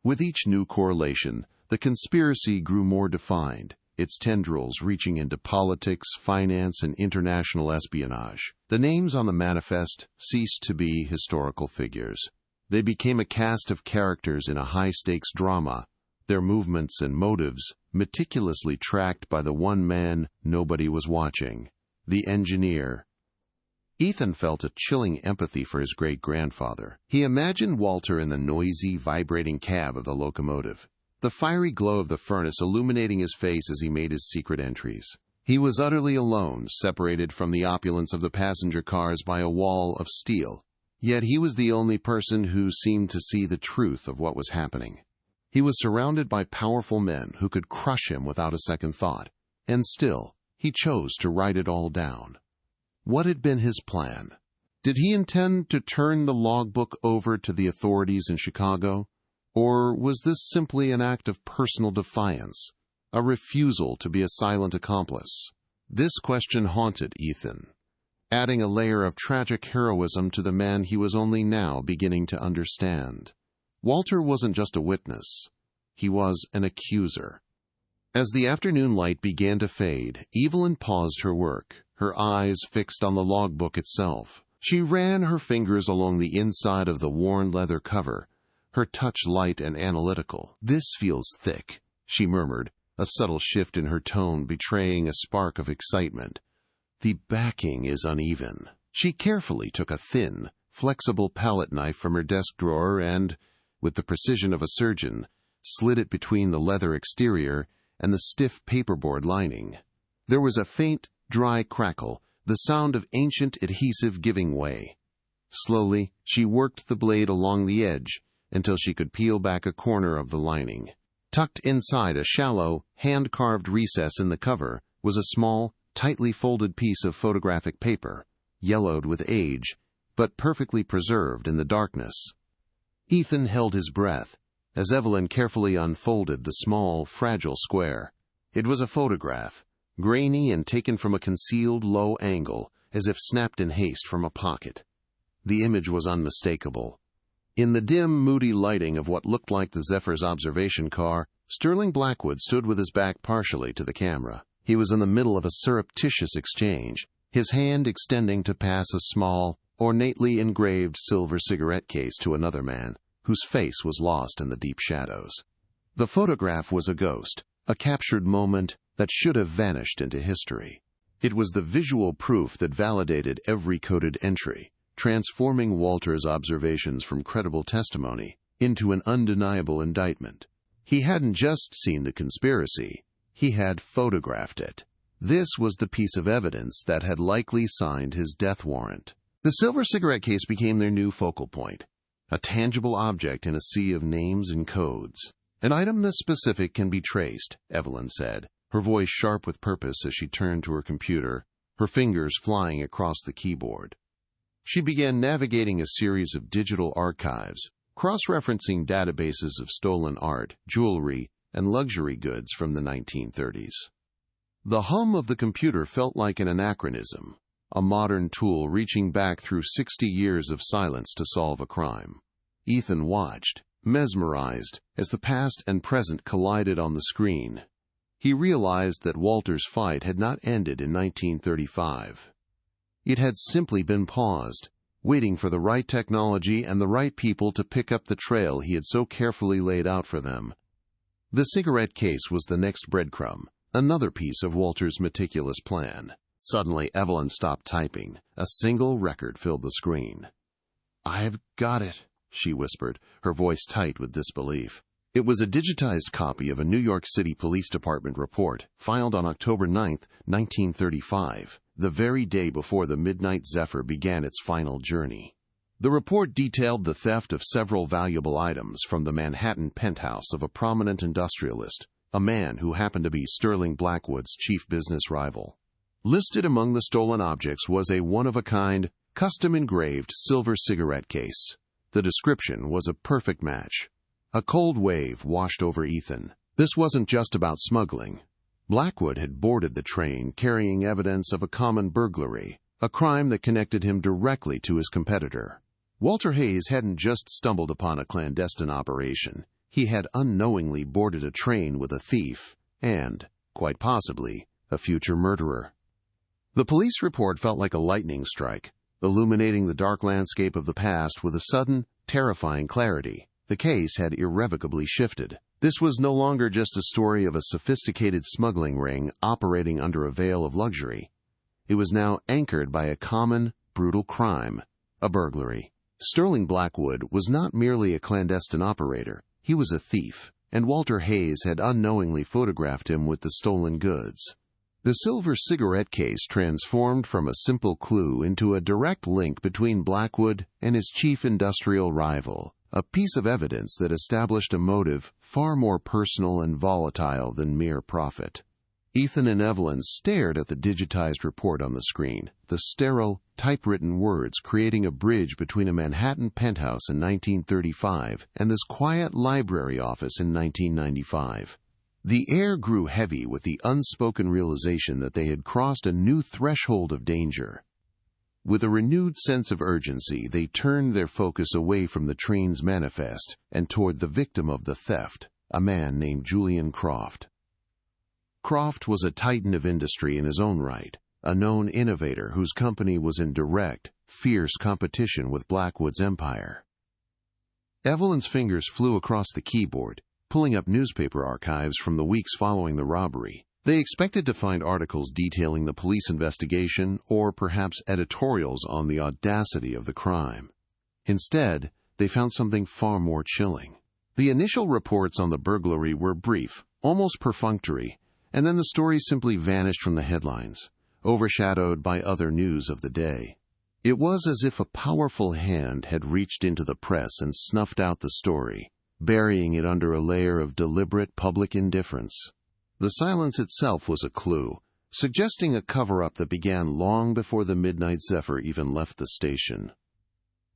With each new correlation, the conspiracy grew more defined, its tendrils reaching into politics, finance, and international espionage. The names on the manifest ceased to be historical figures. They became a cast of characters in a high-stakes drama, their movements and motives meticulously tracked by the one man nobody was watching, the engineer. Ethan felt a chilling empathy for his great-grandfather. He imagined Walter in the noisy, vibrating cab of the locomotive, the fiery glow of the furnace illuminating his face as he made his secret entries. He was utterly alone, separated from the opulence of the passenger cars by a wall of steel. Yet he was the only person who seemed to see the truth of what was happening. He was surrounded by powerful men who could crush him without a second thought, and still, he chose to write it all down. What had been his plan? Did he intend to turn the logbook over to the authorities in Chicago? Or was this simply an act of personal defiance, a refusal to be a silent accomplice? This question haunted Ethan, adding a layer of tragic heroism to the man he was only now beginning to understand. Walter wasn't just a witness. He was an accuser. As the afternoon light began to fade, Evelyn paused her work, her eyes fixed on the logbook itself. She ran her fingers along the inside of the worn leather cover, her touch light and analytical. "This feels thick," she murmured, a subtle shift in her tone betraying a spark of excitement. "The backing is uneven." She carefully took a thin, flexible palette knife from her desk drawer and, with the precision of a surgeon, slid it between the leather exterior and the stiff paperboard lining. There was a faint, dry crackle, the sound of ancient adhesive giving way. Slowly, she worked the blade along the edge, until she could peel back a corner of the lining. Tucked inside a shallow, hand-carved recess in the cover was a small, tightly folded piece of photographic paper, yellowed with age, but perfectly preserved in the darkness. Ethan held his breath as Evelyn carefully unfolded the small, fragile square. It was a photograph, grainy and taken from a concealed low angle, as if snapped in haste from a pocket. The image was unmistakable. In the dim, moody lighting of what looked like the Zephyr's observation car, Sterling Blackwood stood with his back partially to the camera. He was in the middle of a surreptitious exchange, his hand extending to pass a small, ornately engraved silver cigarette case to another man, whose face was lost in the deep shadows. The photograph was a ghost, a captured moment that should have vanished into history. It was the visual proof that validated every coded entry, transforming Walter's observations from credible testimony into an undeniable indictment. He hadn't just seen the conspiracy, he had photographed it. This was the piece of evidence that had likely signed his death warrant. The silver cigarette case became their new focal point, a tangible object in a sea of names and codes. An item this specific can be traced, Evelyn said, her voice sharp with purpose as she turned to her computer, her fingers flying across the keyboard. She began navigating a series of digital archives, cross-referencing databases of stolen art, jewelry, and luxury goods from the 1930s. The hum of the computer felt like an anachronism, a modern tool reaching back through 60 years of silence to solve a crime. Ethan watched, mesmerized, as the past and present collided on the screen. He realized that Walter's fight had not ended in 1935. It had simply been paused, waiting for the right technology and the right people to pick up the trail he had so carefully laid out for them. The cigarette case was the next breadcrumb, another piece of Walter's meticulous plan. Suddenly, Evelyn stopped typing. A single record filled the screen. "I've got it," she whispered, her voice tight with disbelief. It was a digitized copy of a New York City Police Department report, filed on October 9, 1935. The very day before the Midnight Zephyr began its final journey. The report detailed the theft of several valuable items from the Manhattan penthouse of a prominent industrialist, a man who happened to be Sterling Blackwood's chief business rival. Listed among the stolen objects was a one-of-a-kind, custom-engraved silver cigarette case. The description was a perfect match. A cold wave washed over Ethan. This wasn't just about smuggling. Blackwood had boarded the train carrying evidence of a common burglary, a crime that connected him directly to his competitor. Walter Hayes hadn't just stumbled upon a clandestine operation. He had unknowingly boarded a train with a thief and, quite possibly, a future murderer. The police report felt like a lightning strike, illuminating the dark landscape of the past with a sudden, terrifying clarity. The case had irrevocably shifted. This was no longer just a story of a sophisticated smuggling ring operating under a veil of luxury. It was now anchored by a common, brutal crime, a burglary. Sterling Blackwood was not merely a clandestine operator, he was a thief, and Walter Hayes had unknowingly photographed him with the stolen goods. The silver cigarette case transformed from a simple clue into a direct link between Blackwood and his chief industrial rival, a piece of evidence that established a motive far more personal and volatile than mere profit. Ethan and Evelyn stared at the digitized report on the screen, the sterile, typewritten words creating a bridge between a Manhattan penthouse in 1935 and this quiet library office in 1995. The air grew heavy with the unspoken realization that they had crossed a new threshold of danger. With a renewed sense of urgency, they turned their focus away from the train's manifest and toward the victim of the theft, a man named Julian Croft. Croft was a titan of industry in his own right, a known innovator whose company was in direct, fierce competition with Blackwood's empire. Evelyn's fingers flew across the keyboard, pulling up newspaper archives from the weeks following the robbery. They expected to find articles detailing the police investigation or perhaps editorials on the audacity of the crime. Instead, they found something far more chilling. The initial reports on the burglary were brief, almost perfunctory, and then the story simply vanished from the headlines, overshadowed by other news of the day. It was as if a powerful hand had reached into the press and snuffed out the story, burying it under a layer of deliberate public indifference. The silence itself was a clue, suggesting a cover-up that began long before the Midnight Zephyr even left the station.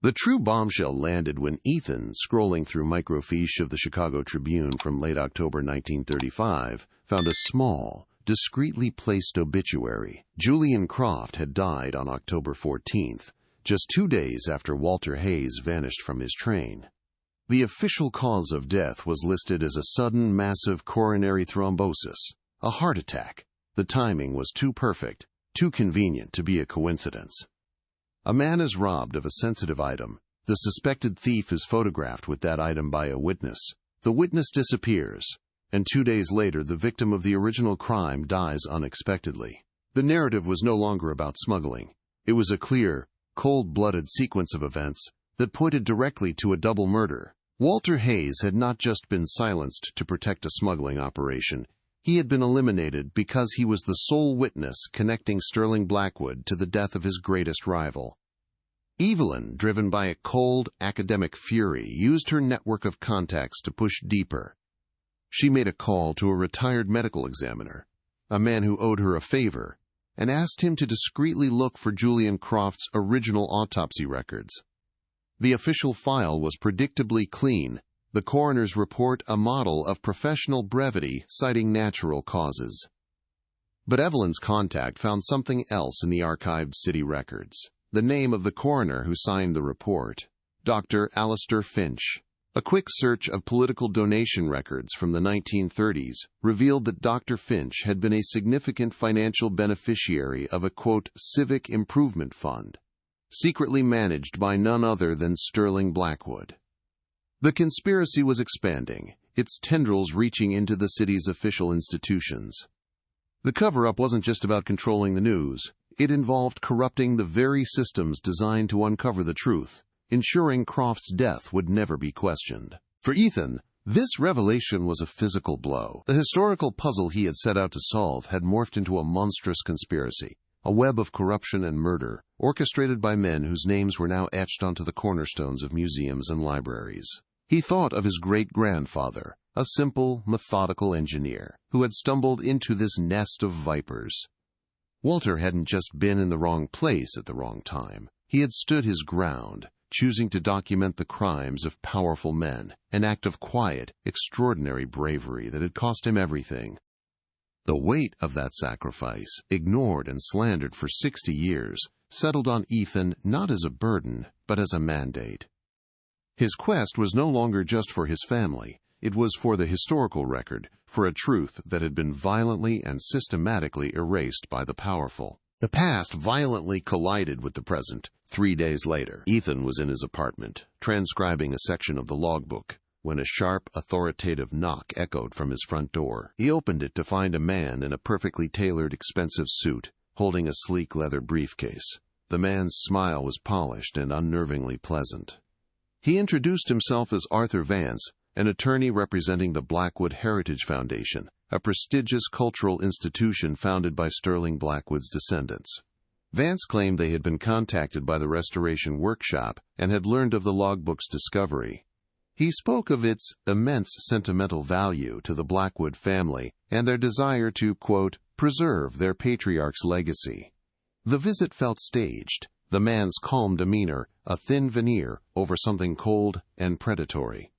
The true bombshell landed when Ethan, scrolling through microfiche of the Chicago Tribune from late October 1935, found a small, discreetly placed obituary. Julian Croft had died on October 14th, just 2 days after Walter Hayes vanished from his train. The official cause of death was listed as a sudden massive coronary thrombosis, a heart attack. The timing was too perfect, too convenient to be a coincidence. A man is robbed of a sensitive item. The suspected thief is photographed with that item by a witness. The witness disappears, and 2 days later the victim of the original crime dies unexpectedly. The narrative was no longer about smuggling. It was a clear, cold-blooded sequence of events that pointed directly to a double murder. Walter Hayes had not just been silenced to protect a smuggling operation. He had been eliminated because he was the sole witness connecting Sterling Blackwood to the death of his greatest rival. Evelyn, driven by a cold, academic fury, used her network of contacts to push deeper. She made a call to a retired medical examiner, a man who owed her a favor, and asked him to discreetly look for Julian Croft's original autopsy records. The official file was predictably clean, the coroner's report a model of professional brevity citing natural causes. But Evelyn's contact found something else in the archived city records. The name of the coroner who signed the report, Dr. Alistair Finch. A quick search of political donation records from the 1930s revealed that Dr. Finch had been a significant financial beneficiary of a, quote, civic improvement fund, secretly managed by none other than Sterling Blackwood. The conspiracy was expanding, its tendrils reaching into the city's official institutions. The cover-up wasn't just about controlling the news. It involved corrupting the very systems designed to uncover the truth, ensuring Croft's death would never be questioned. For Ethan, this revelation was a physical blow. The historical puzzle he had set out to solve had morphed into a monstrous conspiracy, a web of corruption and murder, orchestrated by men whose names were now etched onto the cornerstones of museums and libraries. He thought of his great-grandfather, a simple, methodical engineer, who had stumbled into this nest of vipers. Walter hadn't just been in the wrong place at the wrong time. He had stood his ground, choosing to document the crimes of powerful men, an act of quiet, extraordinary bravery that had cost him everything. The weight of that sacrifice, ignored and slandered for 60 years, settled on Ethan not as a burden, but as a mandate. His quest was no longer just for his family. It was for the historical record, for a truth that had been violently and systematically erased by the powerful. The past violently collided with the present. 3 days later, Ethan was in his apartment, transcribing a section of the logbook, when a sharp, authoritative knock echoed from his front door. He opened it to find a man in a perfectly tailored, expensive suit, holding a sleek leather briefcase. The man's smile was polished and unnervingly pleasant. He introduced himself as Arthur Vance, an attorney representing the Blackwood Heritage Foundation, a prestigious cultural institution founded by Sterling Blackwood's descendants. Vance claimed they had been contacted by the Restoration Workshop and had learned of the logbook's discovery. He spoke of its immense sentimental value to the Blackwood family and their desire to, quote, preserve their patriarch's legacy. The visit felt staged, the man's calm demeanor a thin veneer over something cold and predatory.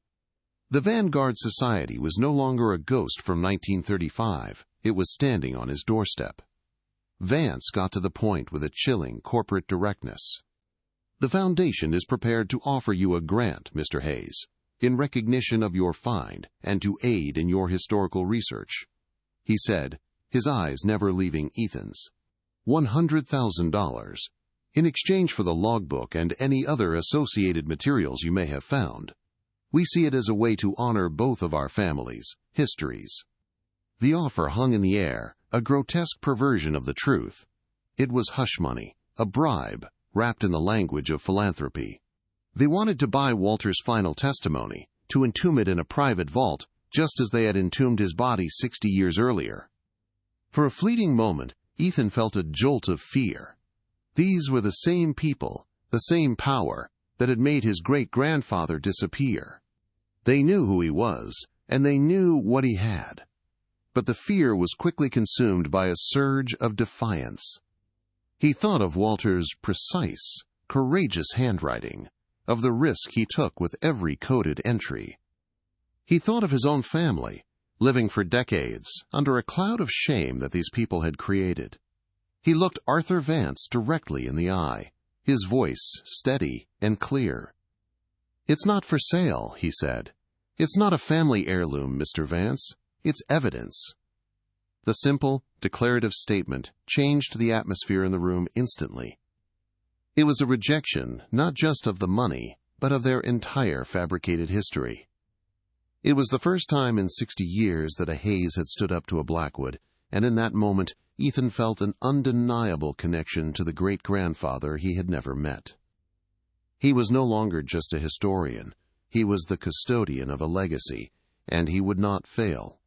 The Vanguard Society was no longer a ghost from 1935. It was standing on his doorstep. Vance got to the point with a chilling corporate directness. The Foundation is prepared to offer you a grant, Mr. Hayes, in recognition of your find and to aid in your historical research, he said, his eyes never leaving Ethan's. $100,000, in exchange for the logbook and any other associated materials you may have found. We see it as a way to honor both of our families' histories. The offer hung in the air, a grotesque perversion of the truth. It was hush money, a bribe, wrapped in the language of philanthropy. They wanted to buy Walter's final testimony, to entomb it in a private vault, just as they had entombed his body 60 years earlier. For a fleeting moment, Ethan felt a jolt of fear. These were the same people, the same power, that had made his great-grandfather disappear. They knew who he was, and they knew what he had. But the fear was quickly consumed by a surge of defiance. He thought of Walter's precise, courageous handwriting, of the risk he took with every coded entry. He thought of his own family, living for decades under a cloud of shame that these people had created. He looked Arthur Vance directly in the eye, his voice steady and clear. "It's not for sale," he said. "It's not a family heirloom, Mr. Vance. It's evidence." The simple, declarative statement changed the atmosphere in the room instantly. It was a rejection not just of the money, but of their entire fabricated history. It was the first time in 60 years that a Hayes had stood up to a Blackwood, and in that moment Ethan felt an undeniable connection to the great-grandfather he had never met. He was no longer just a historian. He was the custodian of a legacy, and he would not fail.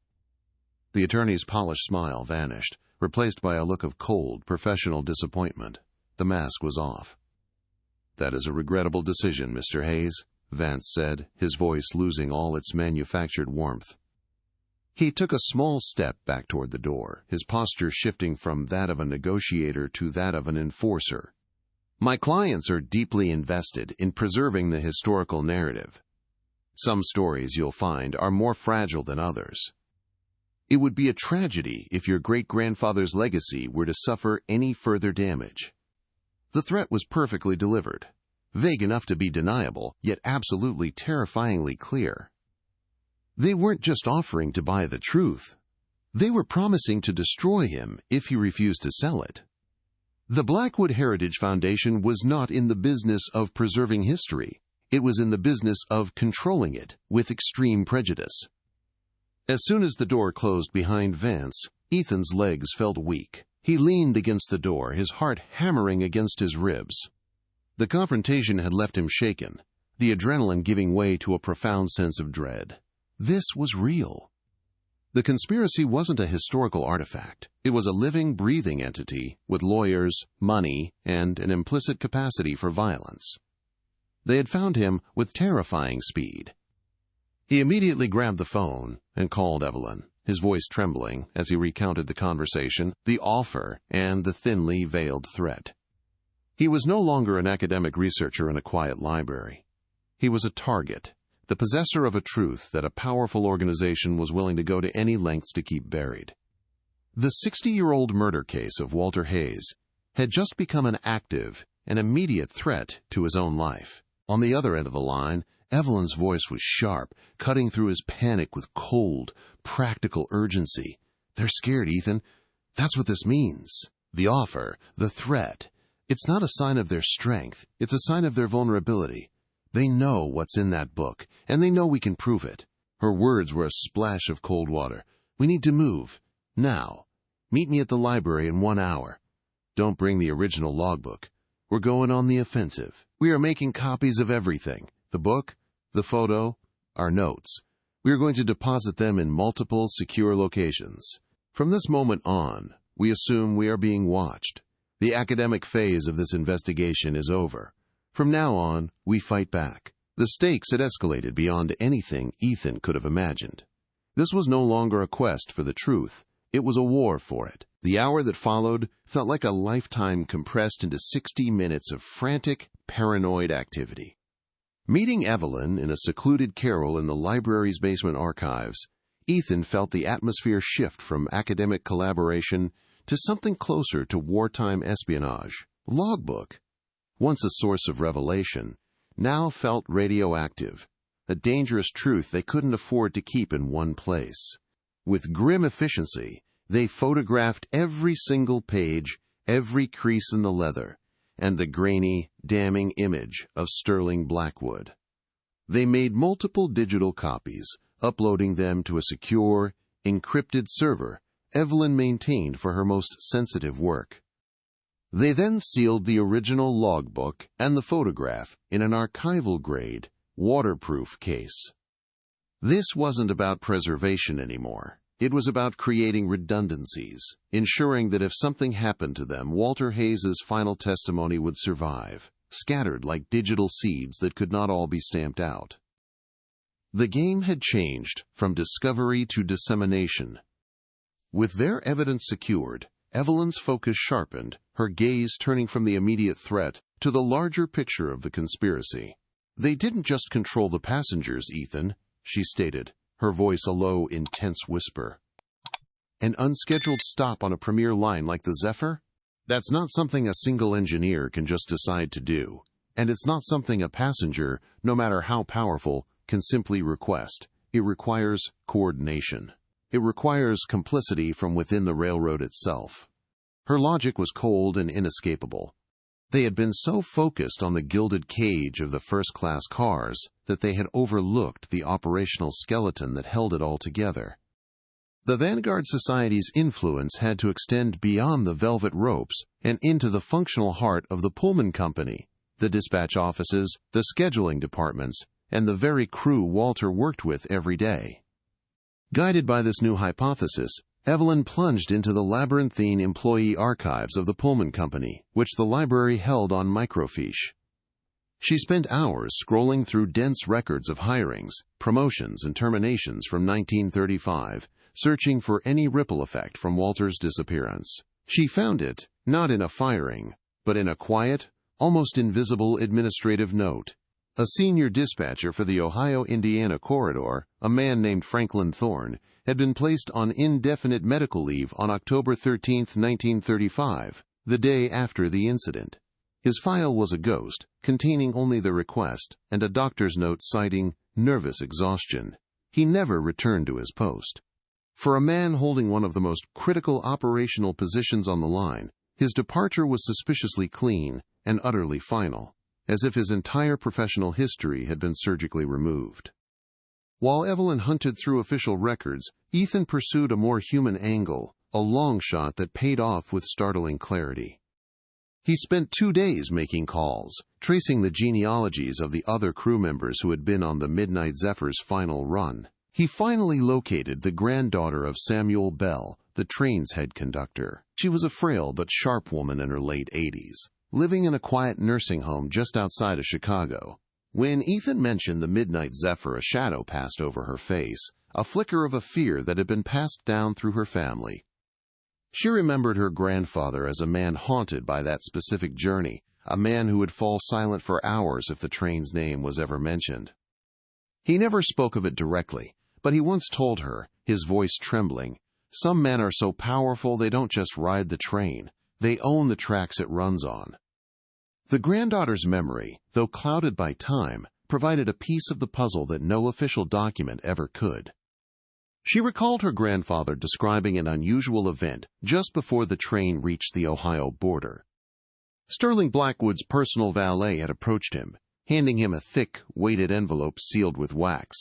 The attorney's polished smile vanished, replaced by a look of cold, professional disappointment. The mask was off. "That is a regrettable decision, Mr. Hayes," Vance said, his voice losing all its manufactured warmth. He took a small step back toward the door, his posture shifting from that of a negotiator to that of an enforcer. "My clients are deeply invested in preserving the historical narrative. Some stories, you'll find, are more fragile than others. It would be a tragedy if your great-grandfather's legacy were to suffer any further damage." The threat was perfectly delivered, vague enough to be deniable, yet absolutely terrifyingly clear. They weren't just offering to buy the truth. They were promising to destroy him if he refused to sell it. The Blackwood Heritage Foundation was not in the business of preserving history. It was in the business of controlling it with extreme prejudice. As soon as the door closed behind Vance, Ethan's legs felt weak. He leaned against the door, his heart hammering against his ribs. The confrontation had left him shaken, the adrenaline giving way to a profound sense of dread. This was real. The conspiracy wasn't a historical artifact. It was a living, breathing entity with lawyers, money, and an implicit capacity for violence. They had found him with terrifying speed. He immediately grabbed the phone and called Evelyn, his voice trembling as he recounted the conversation, the offer, and the thinly veiled threat. He was no longer an academic researcher in a quiet library. He was a target, the possessor of a truth that a powerful organization was willing to go to any lengths to keep buried. The 60-year-old murder case of Walter Hayes had just become an active and immediate threat to his own life. On the other end of the line, Evelyn's voice was sharp, cutting through his panic with cold, practical urgency. "They're scared, Ethan. That's what this means. The offer, the threat. It's not a sign of their strength. It's a sign of their vulnerability. They know what's in that book, and they know we can prove it." Her words were a splash of cold water. "We need to move. Now. Meet me at the library in 1 hour. Don't bring the original logbook. We're going on the offensive. We are making copies of everything. The book, the photo, our notes. We are going to deposit them in multiple secure locations. From this moment on, we assume we are being watched. The academic phase of this investigation is over. From now on, we fight back." The stakes had escalated beyond anything Ethan could have imagined. This was no longer a quest for the truth. It was a war for it. The hour that followed felt like a lifetime compressed into 60 minutes of frantic, paranoid activity. Meeting Evelyn in a secluded carrel in the library's basement archives, Ethan felt the atmosphere shift from academic collaboration to something closer to wartime espionage. Logbook, once a source of revelation, now felt radioactive, a dangerous truth they couldn't afford to keep in one place. With grim efficiency, they photographed every single page, every crease in the leather, and the grainy, damning image of Sterling Blackwood. They made multiple digital copies, uploading them to a secure, encrypted server Evelyn maintained for her most sensitive work. They then sealed the original logbook and the photograph in an archival-grade, waterproof case. This wasn't about preservation anymore. It was about creating redundancies, ensuring that if something happened to them, Walter Hayes's final testimony would survive, scattered like digital seeds that could not all be stamped out. The game had changed from discovery to dissemination. With their evidence secured, Evelyn's focus sharpened, her gaze turning from the immediate threat to the larger picture of the conspiracy. "They didn't just control the passengers, Ethan," she stated, her voice a low, intense whisper. "An unscheduled stop on a premier line like the Zephyr? That's not something a single engineer can just decide to do. And it's not something a passenger, no matter how powerful, can simply request. It requires coordination. It requires complicity from within the railroad itself." Her logic was cold and inescapable. They had been so focused on the gilded cage of the first-class cars that they had overlooked the operational skeleton that held it all together. The Vanguard Society's influence had to extend beyond the velvet ropes and into the functional heart of the Pullman Company, the dispatch offices, the scheduling departments, and the very crew Walter worked with every day. Guided by this new hypothesis, Evelyn plunged into the labyrinthine employee archives of the Pullman Company, which the library held on microfiche. She spent hours scrolling through dense records of hirings, promotions, and terminations from 1935, searching for any ripple effect from Walter's disappearance. She found it, not in a firing, but in a quiet, almost invisible administrative note. A senior dispatcher for the Ohio-Indiana corridor, a man named Franklin Thorne, had been placed on indefinite medical leave on October 13, 1935, the day after the incident. His file was a ghost, containing only the request and a doctor's note citing nervous exhaustion. He never returned to his post. For a man holding one of the most critical operational positions on the line, his departure was suspiciously clean and utterly final, as if his entire professional history had been surgically removed. While Evelyn hunted through official records, Ethan pursued a more human angle, a long shot that paid off with startling clarity. He spent 2 days making calls, tracing the genealogies of the other crew members who had been on the Midnight Zephyr's final run. He finally located the granddaughter of Samuel Bell, the train's head conductor. She was a frail but sharp woman in her late 80s, living in a quiet nursing home just outside of Chicago. When Ethan mentioned the Midnight Zephyr, a shadow passed over her face, a flicker of a fear that had been passed down through her family. She remembered her grandfather as a man haunted by that specific journey, a man who would fall silent for hours if the train's name was ever mentioned. He never spoke of it directly, but he once told her, his voice trembling, "Some men are so powerful they don't just ride the train, they own the tracks it runs on." The granddaughter's memory, though clouded by time, provided a piece of the puzzle that no official document ever could. She recalled her grandfather describing an unusual event just before the train reached the Ohio border. Sterling Blackwood's personal valet had approached him, handing him a thick, weighted envelope sealed with wax.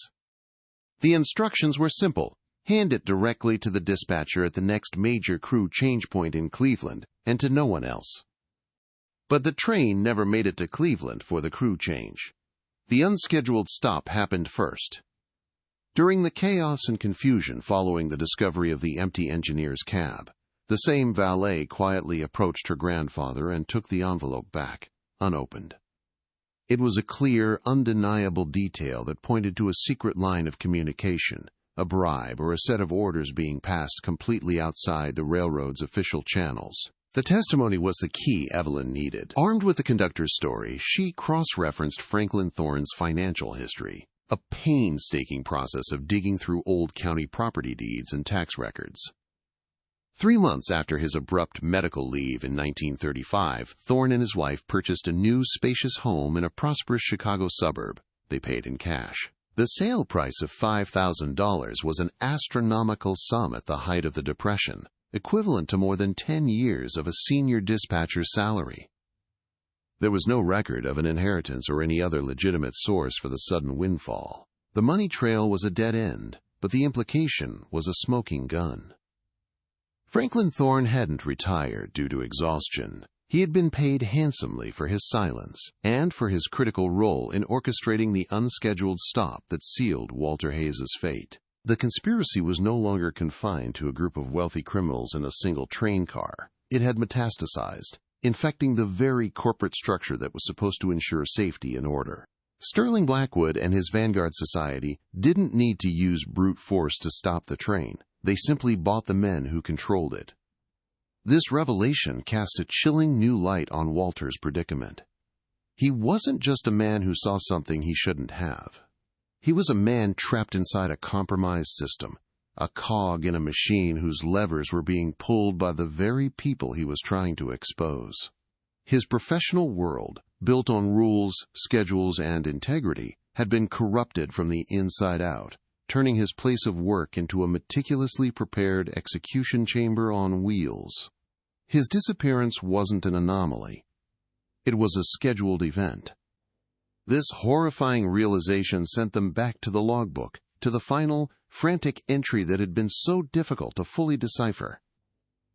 The instructions were simple: hand it directly to the dispatcher at the next major crew change point in Cleveland, and to no one else. But the train never made it to Cleveland for the crew change. The unscheduled stop happened first. During the chaos and confusion following the discovery of the empty engineer's cab, the same valet quietly approached her grandfather and took the envelope back, unopened. It was a clear, undeniable detail that pointed to a secret line of communication, a bribe or a set of orders being passed completely outside the railroad's official channels. The testimony was the key Evelyn needed. Armed with the conductor's story, she cross-referenced Franklin Thorne's financial history, a painstaking process of digging through old county property deeds and tax records. 3 months after his abrupt medical leave in 1935, Thorne and his wife purchased a new, spacious home in a prosperous Chicago suburb. They paid in cash. The sale price of $5,000 was an astronomical sum at the height of the Depression, equivalent to more than 10 years of a senior dispatcher's salary. There was no record of an inheritance or any other legitimate source for the sudden windfall. The money trail was a dead end, but the implication was a smoking gun. Franklin Thorne hadn't retired due to exhaustion. He had been paid handsomely for his silence and for his critical role in orchestrating the unscheduled stop that sealed Walter Hayes's fate. The conspiracy was no longer confined to a group of wealthy criminals in a single train car. It had metastasized, infecting the very corporate structure that was supposed to ensure safety and order. Sterling Blackwood and his Vanguard Society didn't need to use brute force to stop the train. They simply bought the men who controlled it. This revelation cast a chilling new light on Walter's predicament. He wasn't just a man who saw something he shouldn't have. He was a man trapped inside a compromised system, a cog in a machine whose levers were being pulled by the very people he was trying to expose. His professional world, built on rules, schedules, and integrity, had been corrupted from the inside out, turning his place of work into a meticulously prepared execution chamber on wheels. His disappearance wasn't an anomaly. It was a scheduled event. This horrifying realization sent them back to the logbook, to the final, frantic entry that had been so difficult to fully decipher.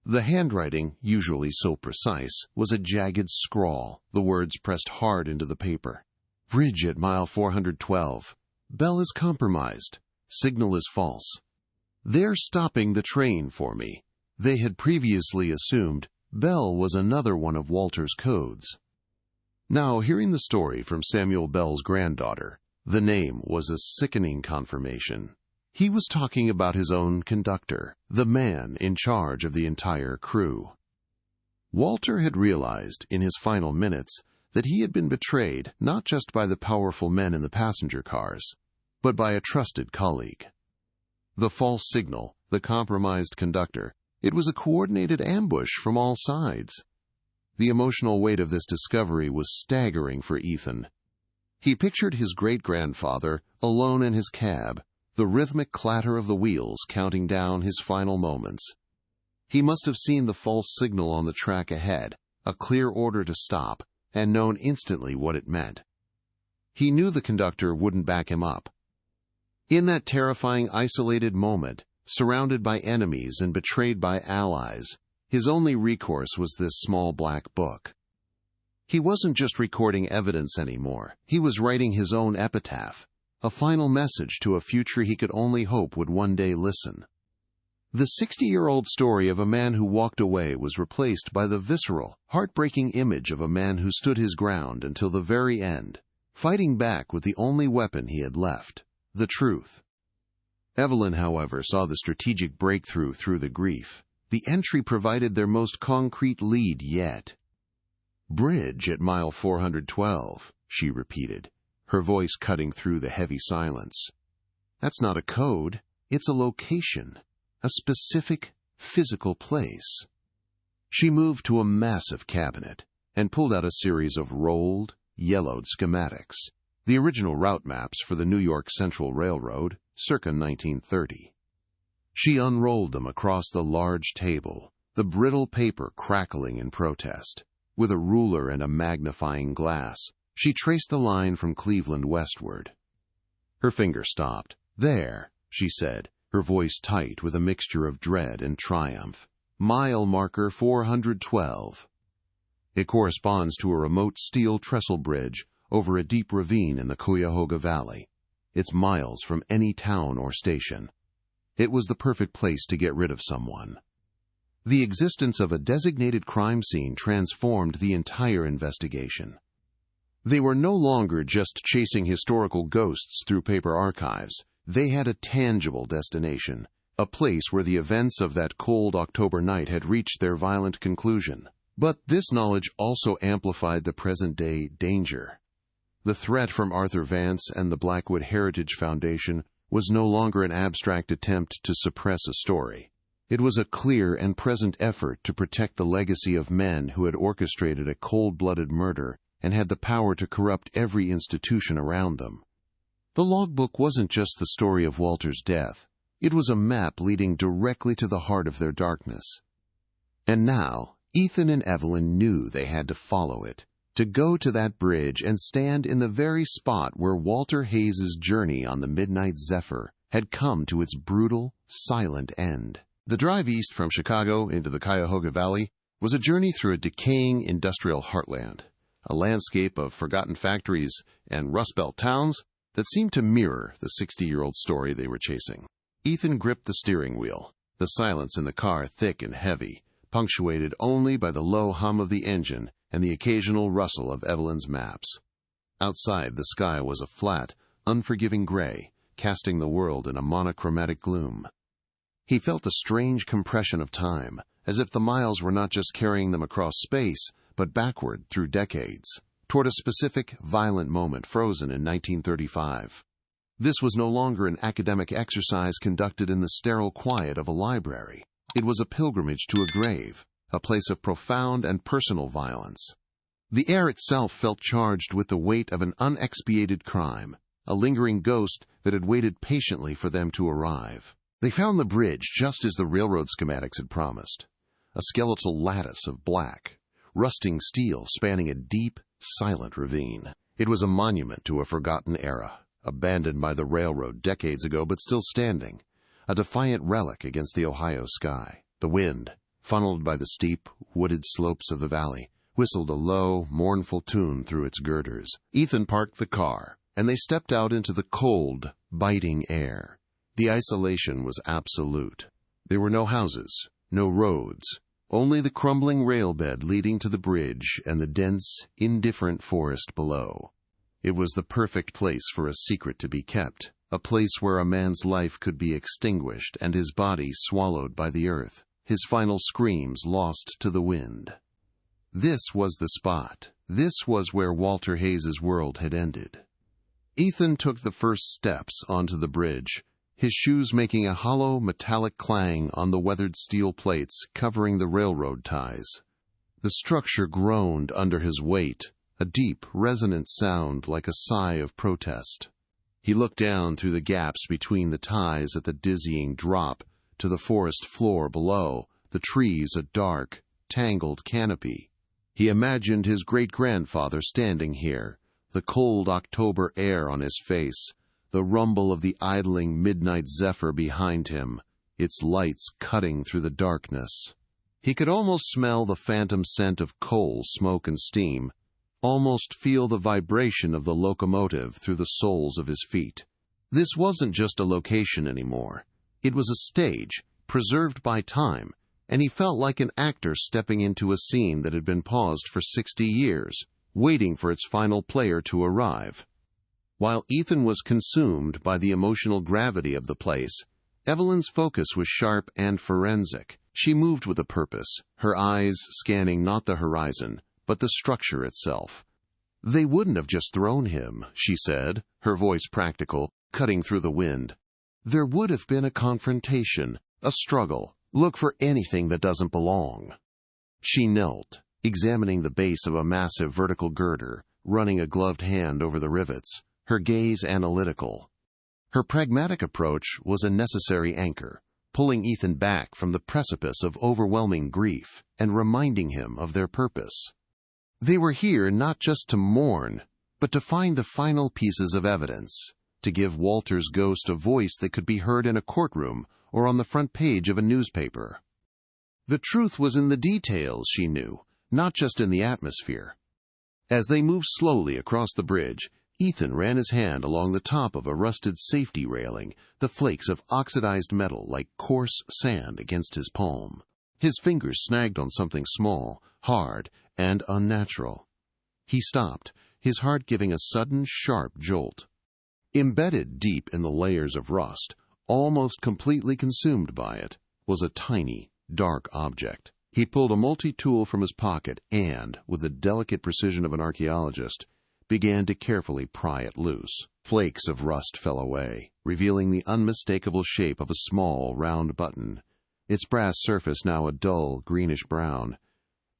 The handwriting, usually so precise, was a jagged scrawl, the words pressed hard into the paper. Bridge at mile 412. Bell is compromised. Signal is false. They're stopping the train for me. They had previously assumed Bell was another one of Walter's codes. Now, hearing the story from Samuel Bell's granddaughter, the name was a sickening confirmation. He was talking about his own conductor, the man in charge of the entire crew. Walter had realized, in his final minutes, that he had been betrayed not just by the powerful men in the passenger cars, but by a trusted colleague. The false signal, the compromised conductor, it was a coordinated ambush from all sides. The emotional weight of this discovery was staggering for Ethan. He pictured his great-grandfather alone in his cab, the rhythmic clatter of the wheels counting down his final moments. He must have seen the false signal on the track ahead, a clear order to stop, and known instantly what it meant. He knew the conductor wouldn't back him up. In that terrifying, isolated moment, surrounded by enemies and betrayed by allies, his only recourse was this small black book. He wasn't just recording evidence anymore. He was writing his own epitaph, a final message to a future he could only hope would one day listen. The 60-year-old story of a man who walked away was replaced by the visceral, heartbreaking image of a man who stood his ground until the very end, fighting back with the only weapon he had left, the truth. Evelyn, however, saw the strategic breakthrough through the grief. The entry provided their most concrete lead yet. Bridge at mile 412, she repeated, her voice cutting through the heavy silence. That's not a code, it's a location, a specific, physical place. She moved to a massive cabinet and pulled out a series of rolled, yellowed schematics, the original route maps for the New York Central Railroad, circa 1930. She unrolled them across the large table, the brittle paper crackling in protest. With a ruler and a magnifying glass, she traced the line from Cleveland westward. Her finger stopped. There, she said, her voice tight with a mixture of dread and triumph. Mile marker 412. It corresponds to a remote steel trestle bridge over a deep ravine in the Cuyahoga Valley. It's miles from any town or station. It was the perfect place to get rid of someone. The existence of a designated crime scene transformed the entire investigation. They were no longer just chasing historical ghosts through paper archives. They had a tangible destination, a place where the events of that cold October night had reached their violent conclusion. But this knowledge also amplified the present-day danger. The threat from Arthur Vance and the Blackwood Heritage Foundation was no longer an abstract attempt to suppress a story. It was a clear and present effort to protect the legacy of men who had orchestrated a cold-blooded murder and had the power to corrupt every institution around them. The logbook wasn't just the story of Walter's death. It was a map leading directly to the heart of their darkness. And now, Ethan and Evelyn knew they had to follow it, to go to that bridge and stand in the very spot where Walter Hayes's journey on the Midnight Zephyr had come to its brutal, silent end. The drive east from Chicago into the Cuyahoga Valley was a journey through a decaying industrial heartland, a landscape of forgotten factories and Rust Belt towns that seemed to mirror the 60-year-old story they were chasing. Ethan gripped the steering wheel, the silence in the car thick and heavy, punctuated only by the low hum of the engine and the occasional rustle of Evelyn's maps. Outside, the sky was a flat, unforgiving gray, casting the world in a monochromatic gloom. He felt a strange compression of time, as if the miles were not just carrying them across space, but backward through decades, toward a specific, violent moment frozen in 1935. This was no longer an academic exercise conducted in the sterile quiet of a library. It was a pilgrimage to a grave, a place of profound and personal violence. The air itself felt charged with the weight of an unexpiated crime, a lingering ghost that had waited patiently for them to arrive. They found the bridge just as the railroad schematics had promised, a skeletal lattice of black, rusting steel spanning a deep, silent ravine. It was a monument to a forgotten era, abandoned by the railroad decades ago but still standing, a defiant relic against the Ohio sky. The wind, funneled by the steep, wooded slopes of the valley, whistled a low, mournful tune through its girders. Ethan parked the car, and they stepped out into the cold, biting air. The isolation was absolute. There were no houses, no roads, only the crumbling railbed leading to the bridge and the dense, indifferent forest below. It was the perfect place for a secret to be kept, a place where a man's life could be extinguished and his body swallowed by the earth, his final screams lost to the wind. This was the spot. This was where Walter Hayes's world had ended. Ethan took the first steps onto the bridge, his shoes making a hollow metallic clang on the weathered steel plates covering the railroad ties. The structure groaned under his weight, a deep, resonant sound like a sigh of protest. He looked down through the gaps between the ties at the dizzying drop to the forest floor below, the trees a dark, tangled canopy. He imagined his great-grandfather standing here, the cold October air on his face, the rumble of the idling midnight zephyr behind him, its lights cutting through the darkness. He could almost smell the phantom scent of coal, smoke, and steam, almost feel the vibration of the locomotive through the soles of his feet. This wasn't just a location anymore. It was a stage, preserved by time, and he felt like an actor stepping into a scene that had been paused for 60 years, waiting for its final player to arrive. While Ethan was consumed by the emotional gravity of the place, Evelyn's focus was sharp and forensic. She moved with a purpose, her eyes scanning not the horizon, but the structure itself. "They wouldn't have just thrown him," she said, her voice practical, cutting through the wind. "There would have been a confrontation, a struggle. Look for anything that doesn't belong." She knelt, examining the base of a massive vertical girder, running a gloved hand over the rivets, her gaze analytical. Her pragmatic approach was a necessary anchor, pulling Ethan back from the precipice of overwhelming grief and reminding him of their purpose. They were here not just to mourn, but to find the final pieces of evidence, to give Walter's ghost a voice that could be heard in a courtroom or on the front page of a newspaper. The truth was in the details, she knew, not just in the atmosphere. As they moved slowly across the bridge, Ethan ran his hand along the top of a rusted safety railing, the flakes of oxidized metal like coarse sand against his palm. His fingers snagged on something small, hard, and unnatural. He stopped, his heart giving a sudden, sharp jolt. Embedded deep in the layers of rust, almost completely consumed by it, was a tiny, dark object. He pulled a multi-tool from his pocket and, with the delicate precision of an archaeologist, began to carefully pry it loose. Flakes of rust fell away, revealing the unmistakable shape of a small, round button, its brass surface now a dull, greenish-brown.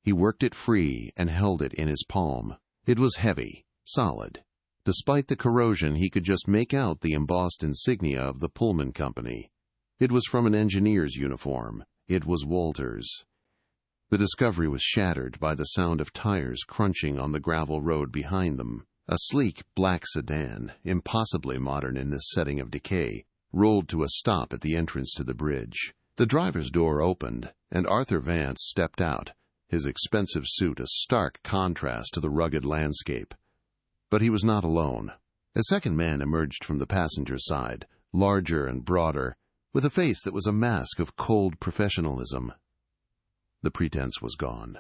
He worked it free and held it in his palm. It was heavy, solid. Despite the corrosion, he could just make out the embossed insignia of the Pullman Company. It was from an engineer's uniform. It was Walter's. The discovery was shattered by the sound of tires crunching on the gravel road behind them. A sleek black sedan, impossibly modern in this setting of decay, rolled to a stop at the entrance to the bridge. The driver's door opened, and Arthur Vance stepped out, his expensive suit a stark contrast to the rugged landscape. But he was not alone. A second man emerged from the passenger side, larger and broader, with a face that was a mask of cold professionalism. The pretense was gone.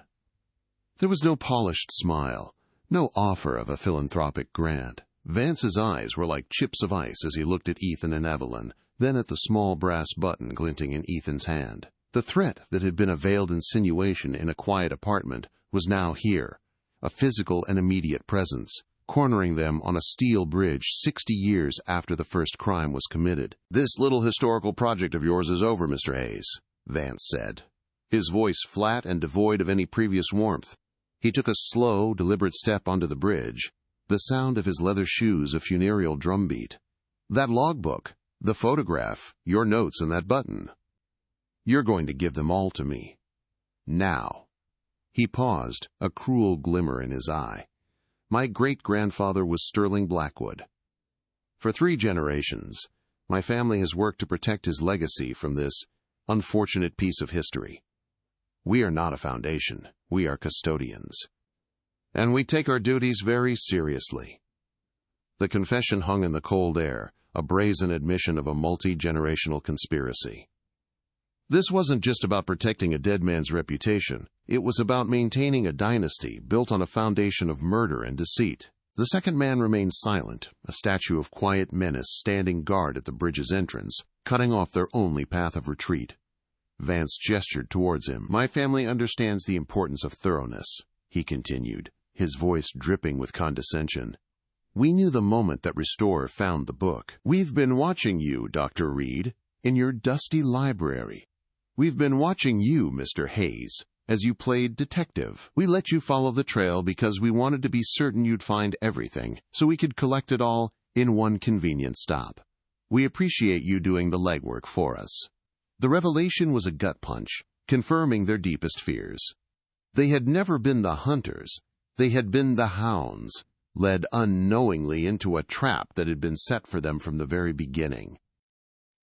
There was no polished smile, no offer of a philanthropic grant. Vance's eyes were like chips of ice as he looked at Ethan and Evelyn, then at the small brass button glinting in Ethan's hand. The threat that had been a veiled insinuation in a quiet apartment was now here, a physical and immediate presence, cornering them on a steel bridge 60 years after the first crime was committed. "This little historical project of yours is over, Mr. Hayes," Vance said, his voice flat and devoid of any previous warmth. He took a slow, deliberate step onto the bridge, the sound of his leather shoes a funereal drumbeat. "That logbook, the photograph, your notes, and that button. You're going to give them all to me. Now." He paused, a cruel glimmer in his eye. "My great-grandfather was Sterling Blackwood. For 3 generations, my family has worked to protect his legacy from this unfortunate piece of history. We are not a foundation, we are custodians. And we take our duties very seriously." The confession hung in the cold air, a brazen admission of a multi-generational conspiracy. This wasn't just about protecting a dead man's reputation. It was about maintaining a dynasty built on a foundation of murder and deceit. The second man remained silent, a statue of quiet menace standing guard at the bridge's entrance, cutting off their only path of retreat. Vance gestured towards him. "My family understands the importance of thoroughness," he continued, his voice dripping with condescension. "We knew the moment that Restorer found the book. We've been watching you, Dr. Reed, in your dusty library. We've been watching you, Mr. Hayes, as you played detective. We let you follow the trail because we wanted to be certain you'd find everything, so we could collect it all in one convenient stop. We appreciate you doing the legwork for us." The revelation was a gut punch, confirming their deepest fears. They had never been the hunters. They had been the hounds, led unknowingly into a trap that had been set for them from the very beginning.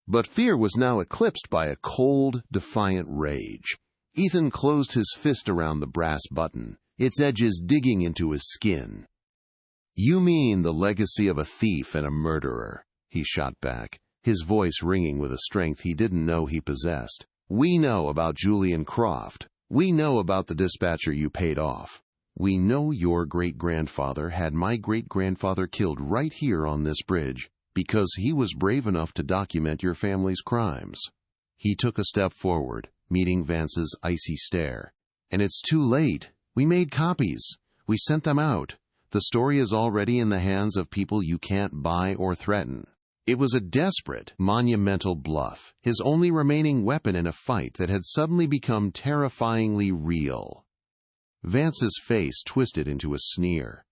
But fear was now eclipsed by a cold, defiant rage. Ethan closed his fist around the brass button, its edges digging into his skin. "You mean the legacy of a thief and a murderer," he shot back, his voice ringing with a strength he didn't know he possessed. "We know about Julian Croft. We know about the dispatcher you paid off. We know your great-grandfather had my great-grandfather killed right here on this bridge, because he was brave enough to document your family's crimes." He took a step forward, meeting Vance's icy stare. "And it's too late. We made copies. We sent them out. The story is already in the hands of people you can't buy or threaten." It was a desperate, monumental bluff, his only remaining weapon in a fight that had suddenly become terrifyingly real. Vance's face twisted into a sneer.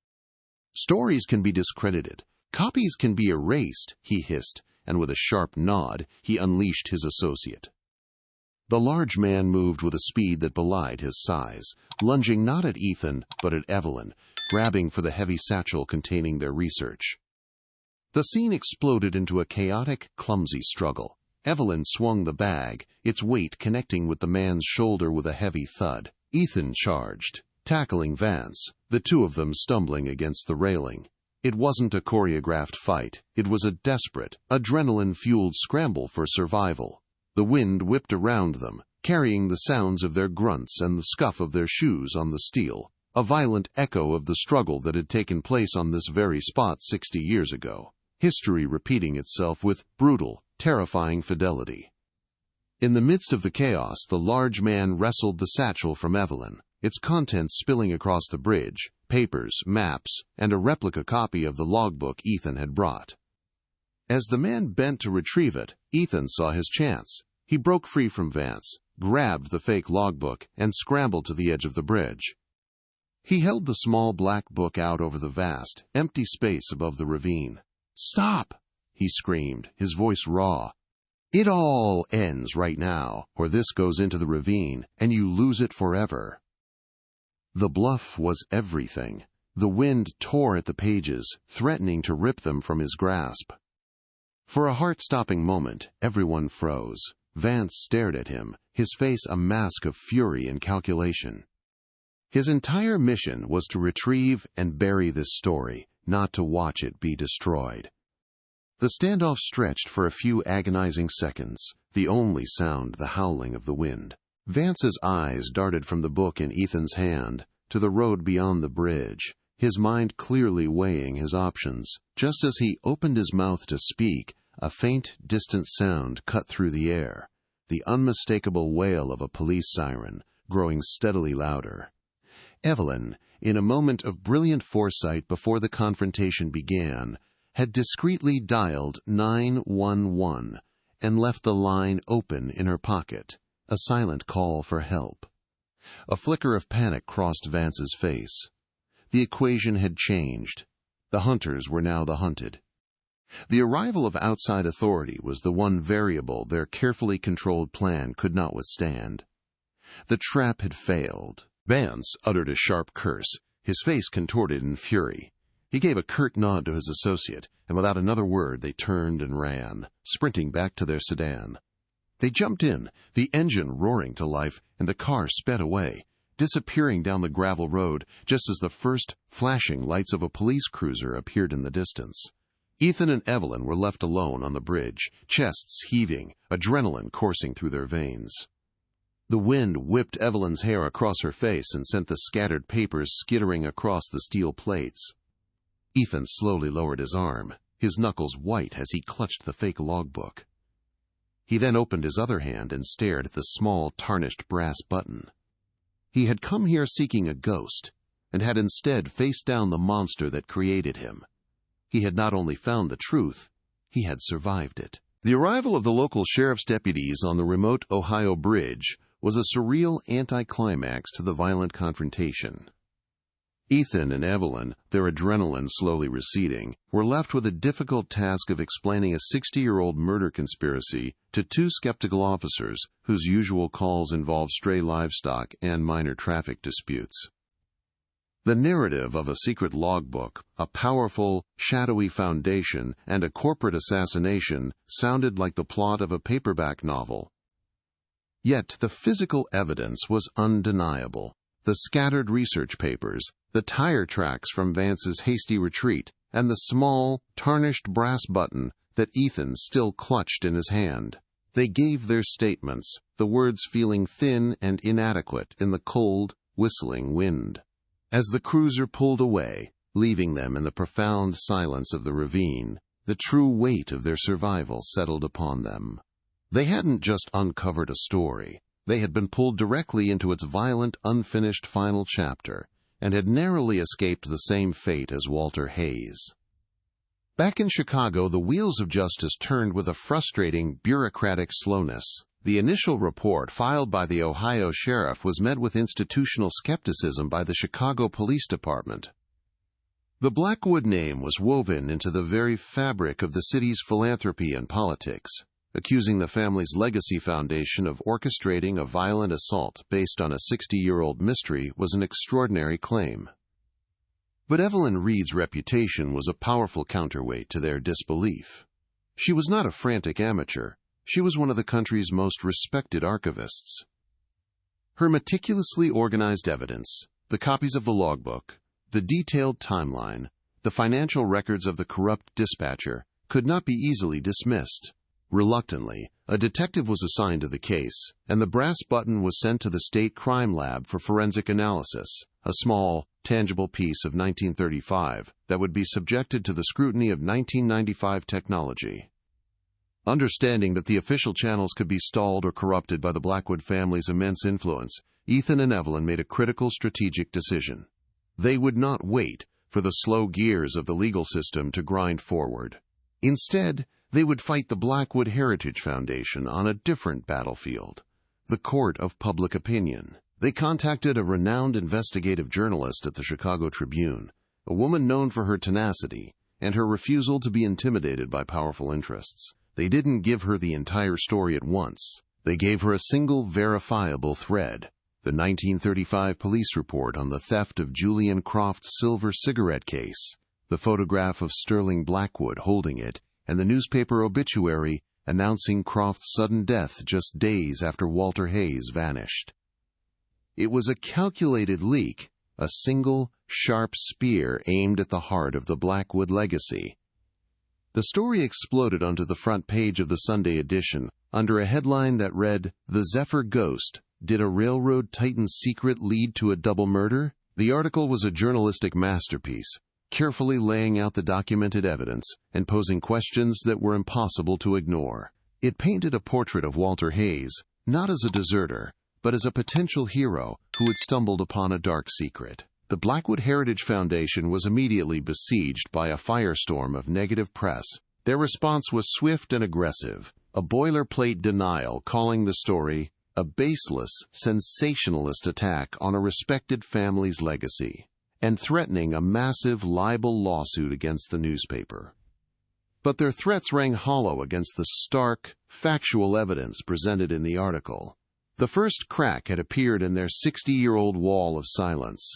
"Stories can be discredited. Copies can be erased," he hissed, and with a sharp nod, he unleashed his associate. The large man moved with a speed that belied his size, lunging not at Ethan, but at Evelyn, grabbing for the heavy satchel containing their research. The scene exploded into a chaotic, clumsy struggle. Evelyn swung the bag, its weight connecting with the man's shoulder with a heavy thud. Ethan charged, tackling Vance, the two of them stumbling against the railing. It wasn't a choreographed fight. It was a desperate, adrenaline-fueled scramble for survival. The wind whipped around them, carrying the sounds of their grunts and the scuff of their shoes on the steel, a violent echo of the struggle that had taken place on this very spot 60 years ago. History repeating itself with brutal, terrifying fidelity. In the midst of the chaos, the large man wrestled the satchel from Evelyn, its contents spilling across the bridge, papers, maps, and a replica copy of the logbook Ethan had brought. As the man bent to retrieve it, Ethan saw his chance. He broke free from Vance, grabbed the fake logbook, and scrambled to the edge of the bridge. He held the small black book out over the vast, empty space above the ravine. "Stop!" he screamed, his voice raw. "It all ends right now, or this goes into the ravine, and you lose it forever." The bluff was everything. The wind tore at the pages, threatening to rip them from his grasp. For a heart-stopping moment, everyone froze. Vance stared at him, his face a mask of fury and calculation. His entire mission was to retrieve and bury this story, not to watch it be destroyed. The standoff stretched for a few agonizing seconds, the only sound the howling of the wind. Vance's eyes darted from the book in Ethan's hand to the road beyond the bridge, his mind clearly weighing his options. Just as he opened his mouth to speak, a faint, distant sound cut through the air, the unmistakable wail of a police siren, growing steadily louder. Evelyn, in a moment of brilliant foresight before the confrontation began, had discreetly dialed 911 and left the line open in her pocket, a silent call for help. A flicker of panic crossed Vance's face. The equation had changed. The hunters were now the hunted. The arrival of outside authority was the one variable their carefully controlled plan could not withstand. The trap had failed. Vance uttered a sharp curse, his face contorted in fury. He gave a curt nod to his associate, and without another word they turned and ran, sprinting back to their sedan. They jumped in, the engine roaring to life, and the car sped away, disappearing down the gravel road just as the first flashing lights of a police cruiser appeared in the distance. Ethan and Evelyn were left alone on the bridge, chests heaving, adrenaline coursing through their veins. The wind whipped Evelyn's hair across her face and sent the scattered papers skittering across the steel plates. Ethan slowly lowered his arm, his knuckles white as he clutched the fake logbook. He then opened his other hand and stared at the small, tarnished brass button. He had come here seeking a ghost, and had instead faced down the monster that created him. He had not only found the truth, he had survived it. The arrival of the local sheriff's deputies on the remote Ohio bridge was a surreal anticlimax to the violent confrontation. Ethan and Evelyn, their adrenaline slowly receding, were left with a difficult task of explaining a 60-year-old murder conspiracy to two skeptical officers whose usual calls involved stray livestock and minor traffic disputes. The narrative of a secret logbook, a powerful, shadowy foundation, and a corporate assassination sounded like the plot of a paperback novel. Yet the physical evidence was undeniable. The scattered research papers, the tire tracks from Vance's hasty retreat, and the small, tarnished brass button that Ethan still clutched in his hand. They gave their statements, the words feeling thin and inadequate in the cold, whistling wind. As the cruiser pulled away, leaving them in the profound silence of the ravine, the true weight of their survival settled upon them. They hadn't just uncovered a story. They had been pulled directly into its violent, unfinished final chapter, and had narrowly escaped the same fate as Walter Hayes. Back in Chicago, the wheels of justice turned with a frustrating, bureaucratic slowness. The initial report filed by the Ohio sheriff was met with institutional skepticism by the Chicago Police Department. The Blackwood name was woven into the very fabric of the city's philanthropy and politics, accusing the family's legacy foundation of orchestrating a violent assault based on a 60-year-old mystery was an extraordinary claim. But Evelyn Reed's reputation was a powerful counterweight to their disbelief. She was not a frantic amateur. She was one of the country's most respected archivists. Her meticulously organized evidence, the copies of the logbook, the detailed timeline, the financial records of the corrupt dispatcher, could not be easily dismissed. Reluctantly, a detective was assigned to the case, and the brass button was sent to the state crime lab for forensic analysis, a small, tangible piece of 1935 that would be subjected to the scrutiny of 1995 technology. Understanding that the official channels could be stalled or corrupted by the Blackwood family's immense influence, Ethan and Evelyn made a critical strategic decision. They would not wait for the slow gears of the legal system to grind forward. Instead, they would fight the Blackwood Heritage Foundation on a different battlefield, the court of public opinion. They contacted a renowned investigative journalist at the Chicago Tribune, a woman known for her tenacity and her refusal to be intimidated by powerful interests. They didn't give her the entire story at once. They gave her a single verifiable thread, the 1935 police report on the theft of Julian Croft's silver cigarette case, the photograph of Sterling Blackwood holding it, and the newspaper obituary announcing Croft's sudden death just days after Walter Hayes vanished. It was a calculated leak, a single, sharp spear aimed at the heart of the Blackwood legacy. The story exploded onto the front page of the Sunday edition under a headline that read, "The Zephyr Ghost. Did a railroad titan's secret lead to a double murder?" The article was a journalistic masterpiece, carefully laying out the documented evidence and posing questions that were impossible to ignore. It painted a portrait of Walter Hayes, not as a deserter, but as a potential hero who had stumbled upon a dark secret. The Blackwood Heritage Foundation was immediately besieged by a firestorm of negative press. Their response was swift and aggressive, a boilerplate denial calling the story a baseless, sensationalist attack on a respected family's legacy, and threatening a massive libel lawsuit against the newspaper. But their threats rang hollow against the stark, factual evidence presented in the article. The first crack had appeared in their 60-year-old wall of silence.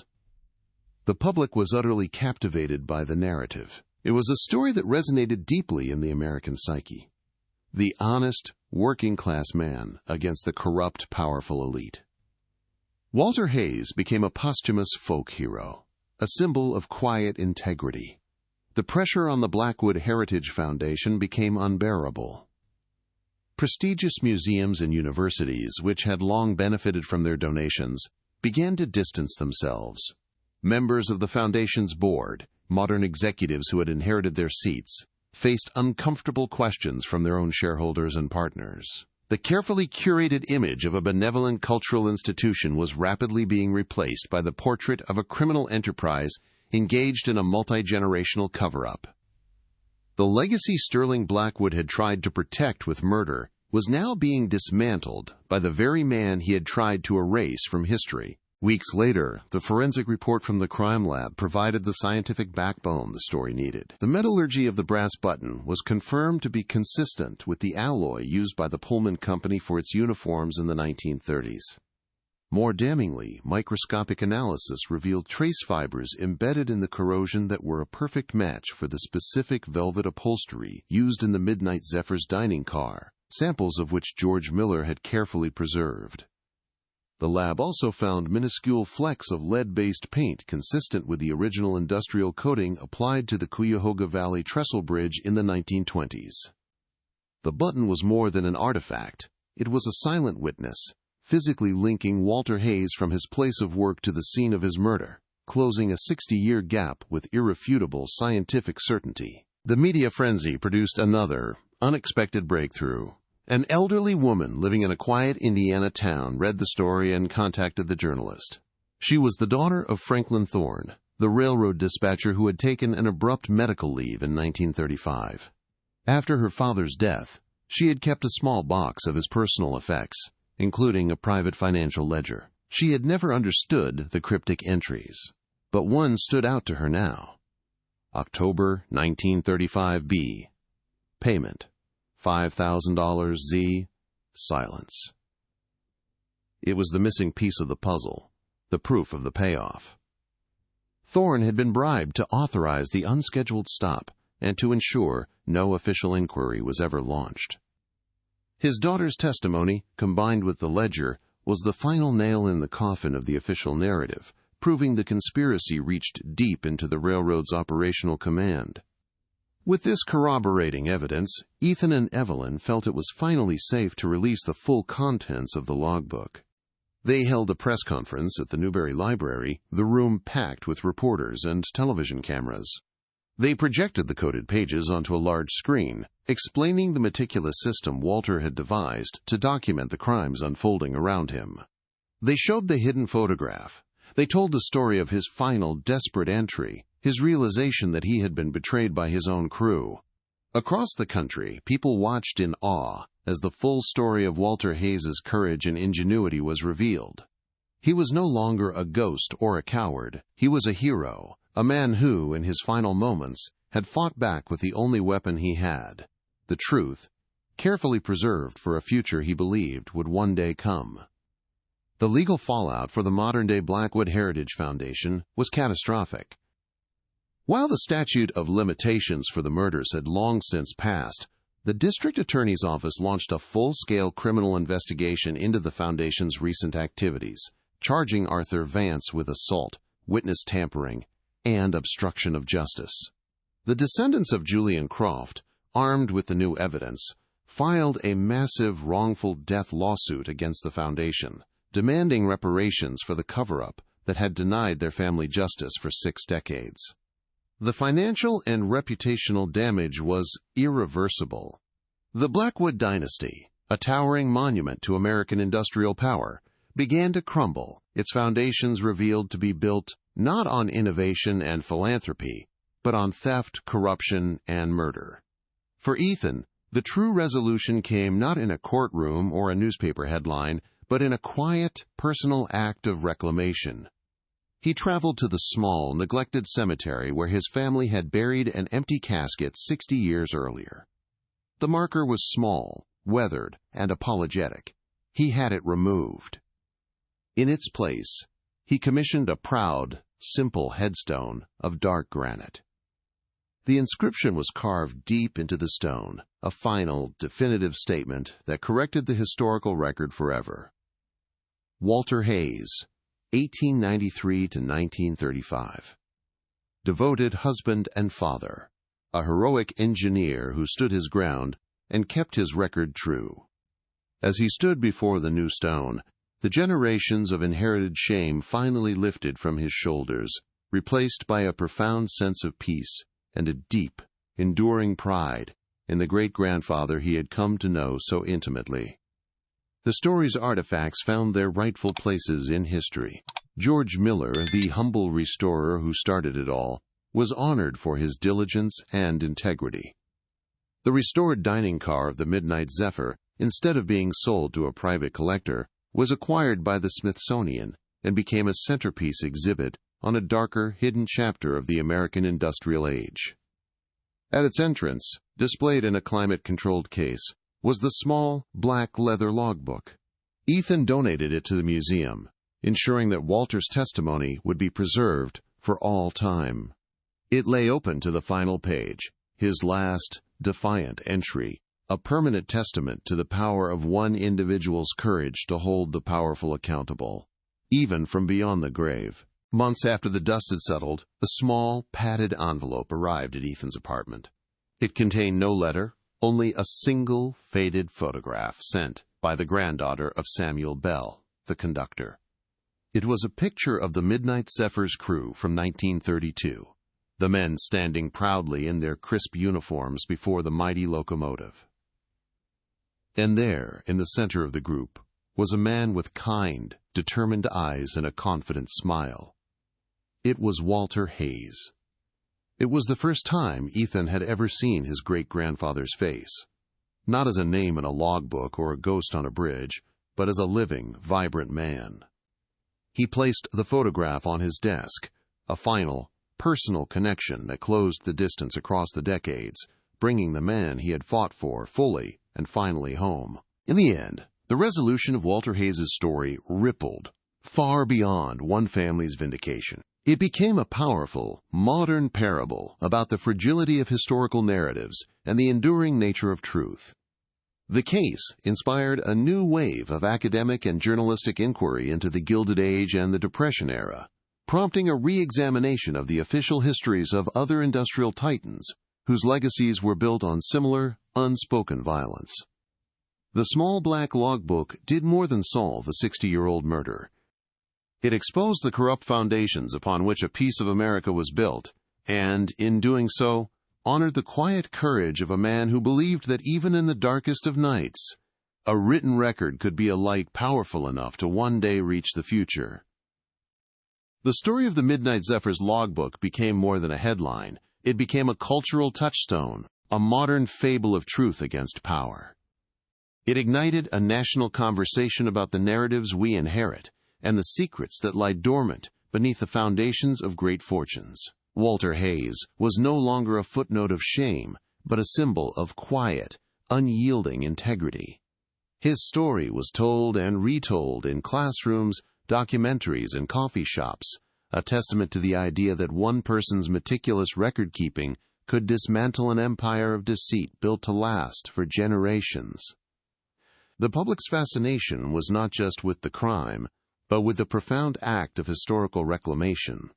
The public was utterly captivated by the narrative. It was a story that resonated deeply in the American psyche. The honest, working-class man against the corrupt, powerful elite. Walter Hayes became a posthumous folk hero, a symbol of quiet integrity. The pressure on the Blackwood Heritage Foundation became unbearable. Prestigious museums and universities, which had long benefited from their donations, began to distance themselves. Members of the Foundation's board, modern executives who had inherited their seats, faced uncomfortable questions from their own shareholders and partners. The carefully curated image of a benevolent cultural institution was rapidly being replaced by the portrait of a criminal enterprise engaged in a multi-generational cover-up. The legacy Sterling Blackwood had tried to protect with murder was now being dismantled by the very man he had tried to erase from history. Weeks later, the forensic report from the crime lab provided the scientific backbone the story needed. The metallurgy of the brass button was confirmed to be consistent with the alloy used by the Pullman Company for its uniforms in the 1930s. More damningly, microscopic analysis revealed trace fibers embedded in the corrosion that were a perfect match for the specific velvet upholstery used in the Midnight Zephyr's dining car, samples of which George Miller had carefully preserved. The lab also found minuscule flecks of lead-based paint consistent with the original industrial coating applied to the Cuyahoga Valley Trestle Bridge in the 1920s. The button was more than an artifact. It was a silent witness, physically linking Walter Hayes from his place of work to the scene of his murder, closing a 60-year gap with irrefutable scientific certainty. The media frenzy produced another, unexpected breakthrough. An elderly woman living in a quiet Indiana town read the story and contacted the journalist. She was the daughter of Franklin Thorne, the railroad dispatcher who had taken an abrupt medical leave in 1935. After her father's death, she had kept a small box of his personal effects, including a private financial ledger. She had never understood the cryptic entries, but one stood out to her now. October 1935 B. Payment. $5,000 Z. Silence. It was the missing piece of the puzzle, the proof of the payoff. Thorne had been bribed to authorize the unscheduled stop and to ensure no official inquiry was ever launched. His daughter's testimony, combined with the ledger, was the final nail in the coffin of the official narrative, proving the conspiracy reached deep into the railroad's operational command. With this corroborating evidence, Ethan and Evelyn felt it was finally safe to release the full contents of the logbook. They held a press conference at the Newberry Library, the room packed with reporters and television cameras. They projected the coded pages onto a large screen, explaining the meticulous system Walter had devised to document the crimes unfolding around him. They showed the hidden photograph. They told the story of his final desperate entry, his realization that he had been betrayed by his own crew. Across the country, people watched in awe as the full story of Walter Hayes's courage and ingenuity was revealed. He was no longer a ghost or a coward. He was a hero, a man who, in his final moments, had fought back with the only weapon he had, the truth, carefully preserved for a future he believed would one day come. The legal fallout for the modern-day Blackwood Heritage Foundation was catastrophic. While the statute of limitations for the murders had long since passed, the district attorney's office launched a full-scale criminal investigation into the foundation's recent activities, charging Arthur Vance with assault, witness tampering, and obstruction of justice. The descendants of Julian Croft, armed with the new evidence, filed a massive wrongful death lawsuit against the foundation, demanding reparations for the cover-up that had denied their family justice for 6 decades. The financial and reputational damage was irreversible. The Blackwood dynasty, a towering monument to American industrial power, began to crumble, its foundations revealed to be built not on innovation and philanthropy, but on theft, corruption, and murder. For Ethan, the true resolution came not in a courtroom or a newspaper headline, but in a quiet, personal act of reclamation. He traveled to the small, neglected cemetery where his family had buried an empty casket 60 years earlier. The marker was small, weathered, and apologetic. He had it removed. In its place, he commissioned a proud, simple headstone of dark granite. The inscription was carved deep into the stone, a final, definitive statement that corrected the historical record forever. Walter Hayes, 1893 to 1935. Devoted husband and father, a heroic engineer who stood his ground and kept his record true. As he stood before the new stone, the generations of inherited shame finally lifted from his shoulders, replaced by a profound sense of peace and a deep, enduring pride in the great-grandfather he had come to know so intimately. The story's artifacts found their rightful places in history. George Miller, the humble restorer who started it all, was honored for his diligence and integrity. The restored dining car of the Midnight Zephyr, instead of being sold to a private collector, was acquired by the Smithsonian and became a centerpiece exhibit on a darker, hidden chapter of the American industrial age. At its entrance, displayed in a climate-controlled case, was the small, black leather logbook. Ethan donated it to the museum, ensuring that Walter's testimony would be preserved for all time. It lay open to the final page, his last, defiant entry, a permanent testament to the power of one individual's courage to hold the powerful accountable, even from beyond the grave. Months after the dust had settled, a small, padded envelope arrived at Ethan's apartment. It contained no letter, only a single faded photograph sent by the granddaughter of Samuel Bell, the conductor. It was a picture of the Midnight Zephyr's crew from 1932, the men standing proudly in their crisp uniforms before the mighty locomotive. And there, in the center of the group, was a man with kind, determined eyes and a confident smile. It was Walter Hayes. It was the first time Ethan had ever seen his great-grandfather's face, not as a name in a logbook or a ghost on a bridge, but as a living, vibrant man. He placed the photograph on his desk, a final, personal connection that closed the distance across the decades, bringing the man he had fought for fully and finally home. In the end, the resolution of Walter Hayes' story rippled far beyond one family's vindication. It became a powerful, modern parable about the fragility of historical narratives and the enduring nature of truth. The case inspired a new wave of academic and journalistic inquiry into the Gilded Age and the Depression era, prompting a re-examination of the official histories of other industrial titans whose legacies were built on similar, unspoken violence. The small black logbook did more than solve a 60-year-old murder. It exposed the corrupt foundations upon which a piece of America was built, and, in doing so, honored the quiet courage of a man who believed that even in the darkest of nights, a written record could be a light powerful enough to one day reach the future. The story of the Midnight Zephyr's logbook became more than a headline. It became a cultural touchstone, a modern fable of truth against power. It ignited a national conversation about the narratives we inherit and the secrets that lie dormant beneath the foundations of great fortunes. Walter Hayes was no longer a footnote of shame, but a symbol of quiet, unyielding integrity. His story was told and retold in classrooms, documentaries, and coffee shops, a testament to the idea that one person's meticulous record-keeping could dismantle an empire of deceit built to last for generations. The public's fascination was not just with the crime, but with the profound act of historical reclamation.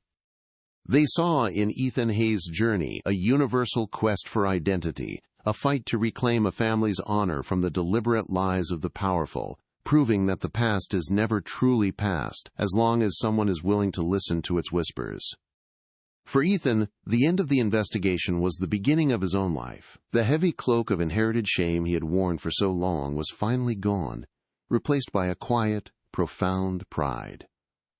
They saw in Ethan Hayes' journey a universal quest for identity, a fight to reclaim a family's honor from the deliberate lies of the powerful, proving that the past is never truly past as long as someone is willing to listen to its whispers. For Ethan, the end of the investigation was the beginning of his own life. The heavy cloak of inherited shame he had worn for so long was finally gone, replaced by a quiet, profound pride.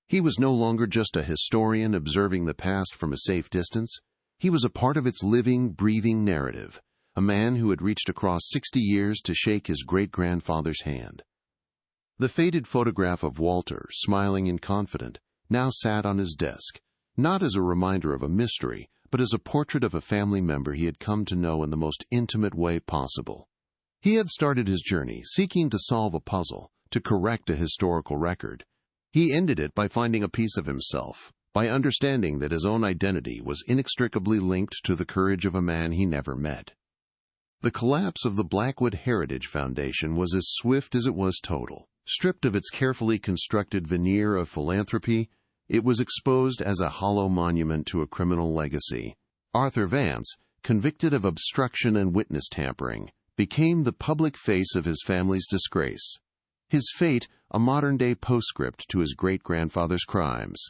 He was no longer just a historian observing the past from a safe distance. He was a part of its living, breathing narrative, a man who had reached across 60 years to shake his great-grandfather's hand. The faded photograph of Walter, smiling and confident, now sat on his desk, not as a reminder of a mystery, but as a portrait of a family member he had come to know in the most intimate way possible. He had started his journey seeking to solve a puzzle, to correct a historical record. He ended it by finding a piece of himself, by understanding that his own identity was inextricably linked to the courage of a man he never met. The collapse of the Blackwood Heritage Foundation was as swift as it was total. Stripped of its carefully constructed veneer of philanthropy, it was exposed as a hollow monument to a criminal legacy. Arthur Vance, convicted of obstruction and witness tampering, became the public face of his family's disgrace. His fate, a modern-day postscript to his great-grandfather's crimes.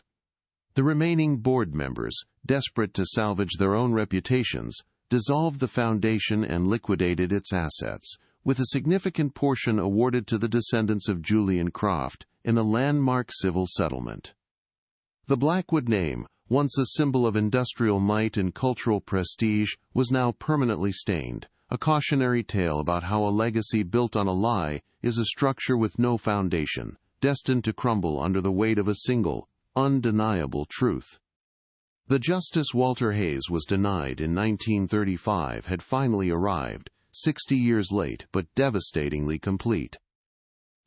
The remaining board members, desperate to salvage their own reputations, dissolved the foundation and liquidated its assets, with a significant portion awarded to the descendants of Julian Croft in a landmark civil settlement. The Blackwood name, once a symbol of industrial might and cultural prestige, was now permanently stained, a cautionary tale about how a legacy built on a lie is a structure with no foundation, destined to crumble under the weight of a single, undeniable truth. The justice Walter Hayes was denied in 1935 had finally arrived, 60 years late but devastatingly complete.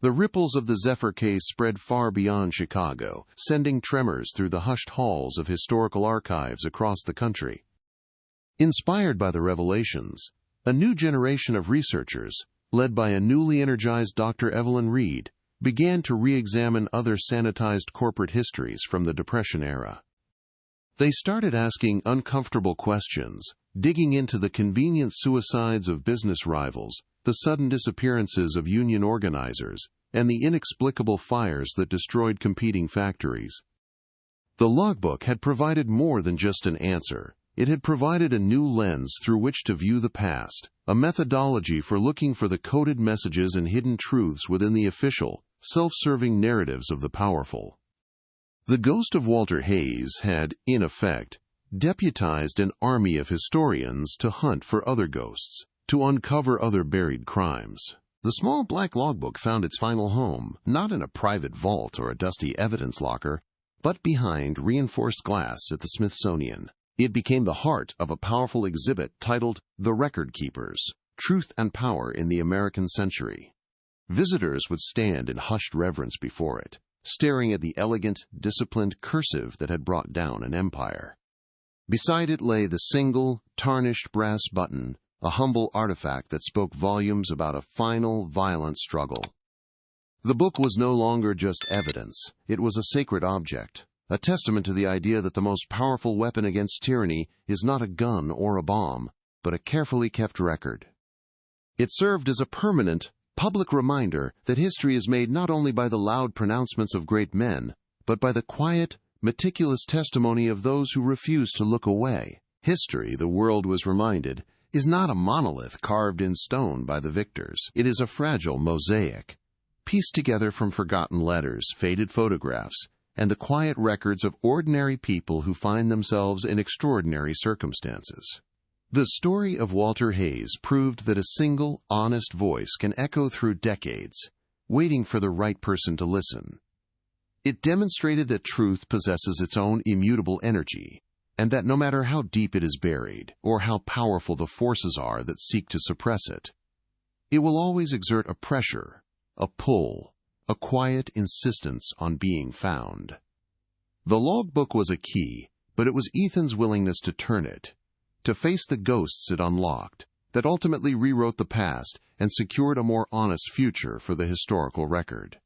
The ripples of the Zephyr case spread far beyond Chicago, sending tremors through the hushed halls of historical archives across the country. Inspired by the revelations, a new generation of researchers, led by a newly energized Dr. Evelyn Reed, began to re-examine other sanitized corporate histories from the Depression era. They started asking uncomfortable questions, digging into the convenient suicides of business rivals, the sudden disappearances of union organizers, and the inexplicable fires that destroyed competing factories. The logbook had provided more than just an answer. It had provided a new lens through which to view the past, a methodology for looking for the coded messages and hidden truths within the official, self-serving narratives of the powerful. The ghost of Walter Hayes had, in effect, deputized an army of historians to hunt for other ghosts, to uncover other buried crimes. The small black logbook found its final home, not in a private vault or a dusty evidence locker, but behind reinforced glass at the Smithsonian. It became the heart of a powerful exhibit titled The Record Keepers: Truth and Power in the American Century. Visitors would stand in hushed reverence before it, staring at the elegant, disciplined cursive that had brought down an empire. Beside it lay the single, tarnished brass button, a humble artifact that spoke volumes about a final, violent struggle. The book was no longer just evidence. It was a sacred object, a testament to the idea that the most powerful weapon against tyranny is not a gun or a bomb, but a carefully kept record. It served as a permanent, public reminder that history is made not only by the loud pronouncements of great men, but by the quiet, meticulous testimony of those who refuse to look away. History, the world was reminded, is not a monolith carved in stone by the victors. It is a fragile mosaic, pieced together from forgotten letters, faded photographs, and the quiet records of ordinary people who find themselves in extraordinary circumstances. The story of Walter Hayes proved that a single, honest voice can echo through decades, waiting for the right person to listen. It demonstrated that truth possesses its own immutable energy, and that no matter how deep it is buried, or how powerful the forces are that seek to suppress it, it will always exert a pressure, a pull, a quiet insistence on being found. The logbook was a key, but it was Ethan's willingness to turn it, to face the ghosts it unlocked, that ultimately rewrote the past and secured a more honest future for the historical record.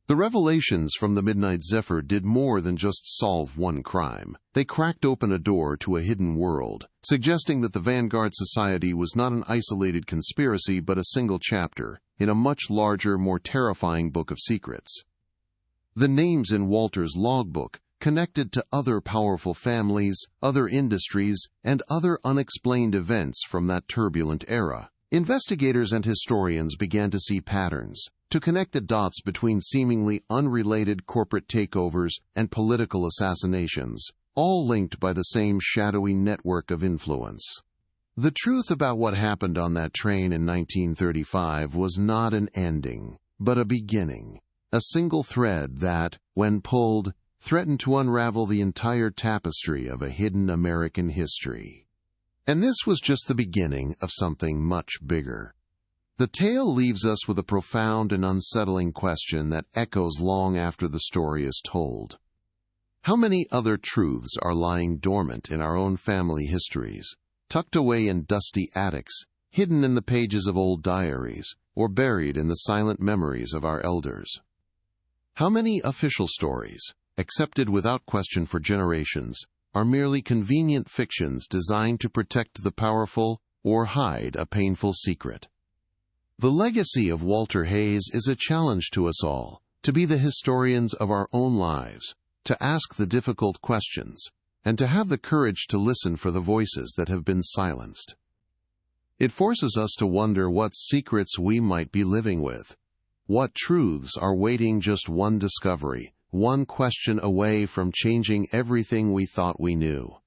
The revelations from the Midnight Zephyr did more than just solve one crime. They cracked open a door to a hidden world, suggesting that the Vanguard Society was not an isolated conspiracy but a single chapter in a much larger, more terrifying book of secrets. The names in Walter's logbook connected to other powerful families, other industries, and other unexplained events from that turbulent era. Investigators and historians began to see patterns, to connect the dots between seemingly unrelated corporate takeovers and political assassinations, all linked by the same shadowy network of influence. The truth about what happened on that train in 1935 was not an ending, but a beginning, a single thread that, when pulled, threatened to unravel the entire tapestry of a hidden American history. And this was just the beginning of something much bigger. The tale leaves us with a profound and unsettling question that echoes long after the story is told. How many other truths are lying dormant in our own family histories, tucked away in dusty attics, hidden in the pages of old diaries, or buried in the silent memories of our elders? How many official stories, accepted without question for generations, are merely convenient fictions designed to protect the powerful or hide a painful secret? The legacy of Walter Hayes is a challenge to us all, to be the historians of our own lives, to ask the difficult questions, and to have the courage to listen for the voices that have been silenced. It forces us to wonder what secrets we might be living with, what truths are waiting just one discovery, one question away from changing everything we thought we knew.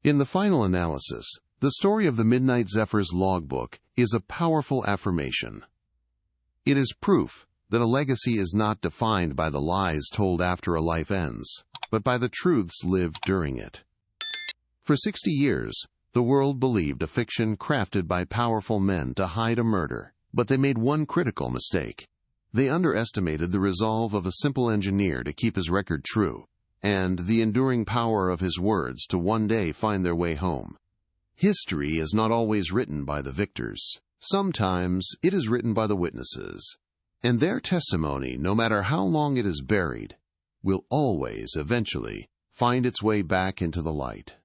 In the final analysis, the story of the Midnight Zephyr's logbook is a powerful affirmation. It is proof that a legacy is not defined by the lies told after a life ends, but by the truths lived during it. For 60 years, the world believed a fiction crafted by powerful men to hide a murder, but they made one critical mistake. They underestimated the resolve of a simple engineer to keep his record true, and the enduring power of his words to one day find their way home. History is not always written by the victors. Sometimes it is written by the witnesses, and their testimony, no matter how long it is buried, will always eventually find its way back into the light.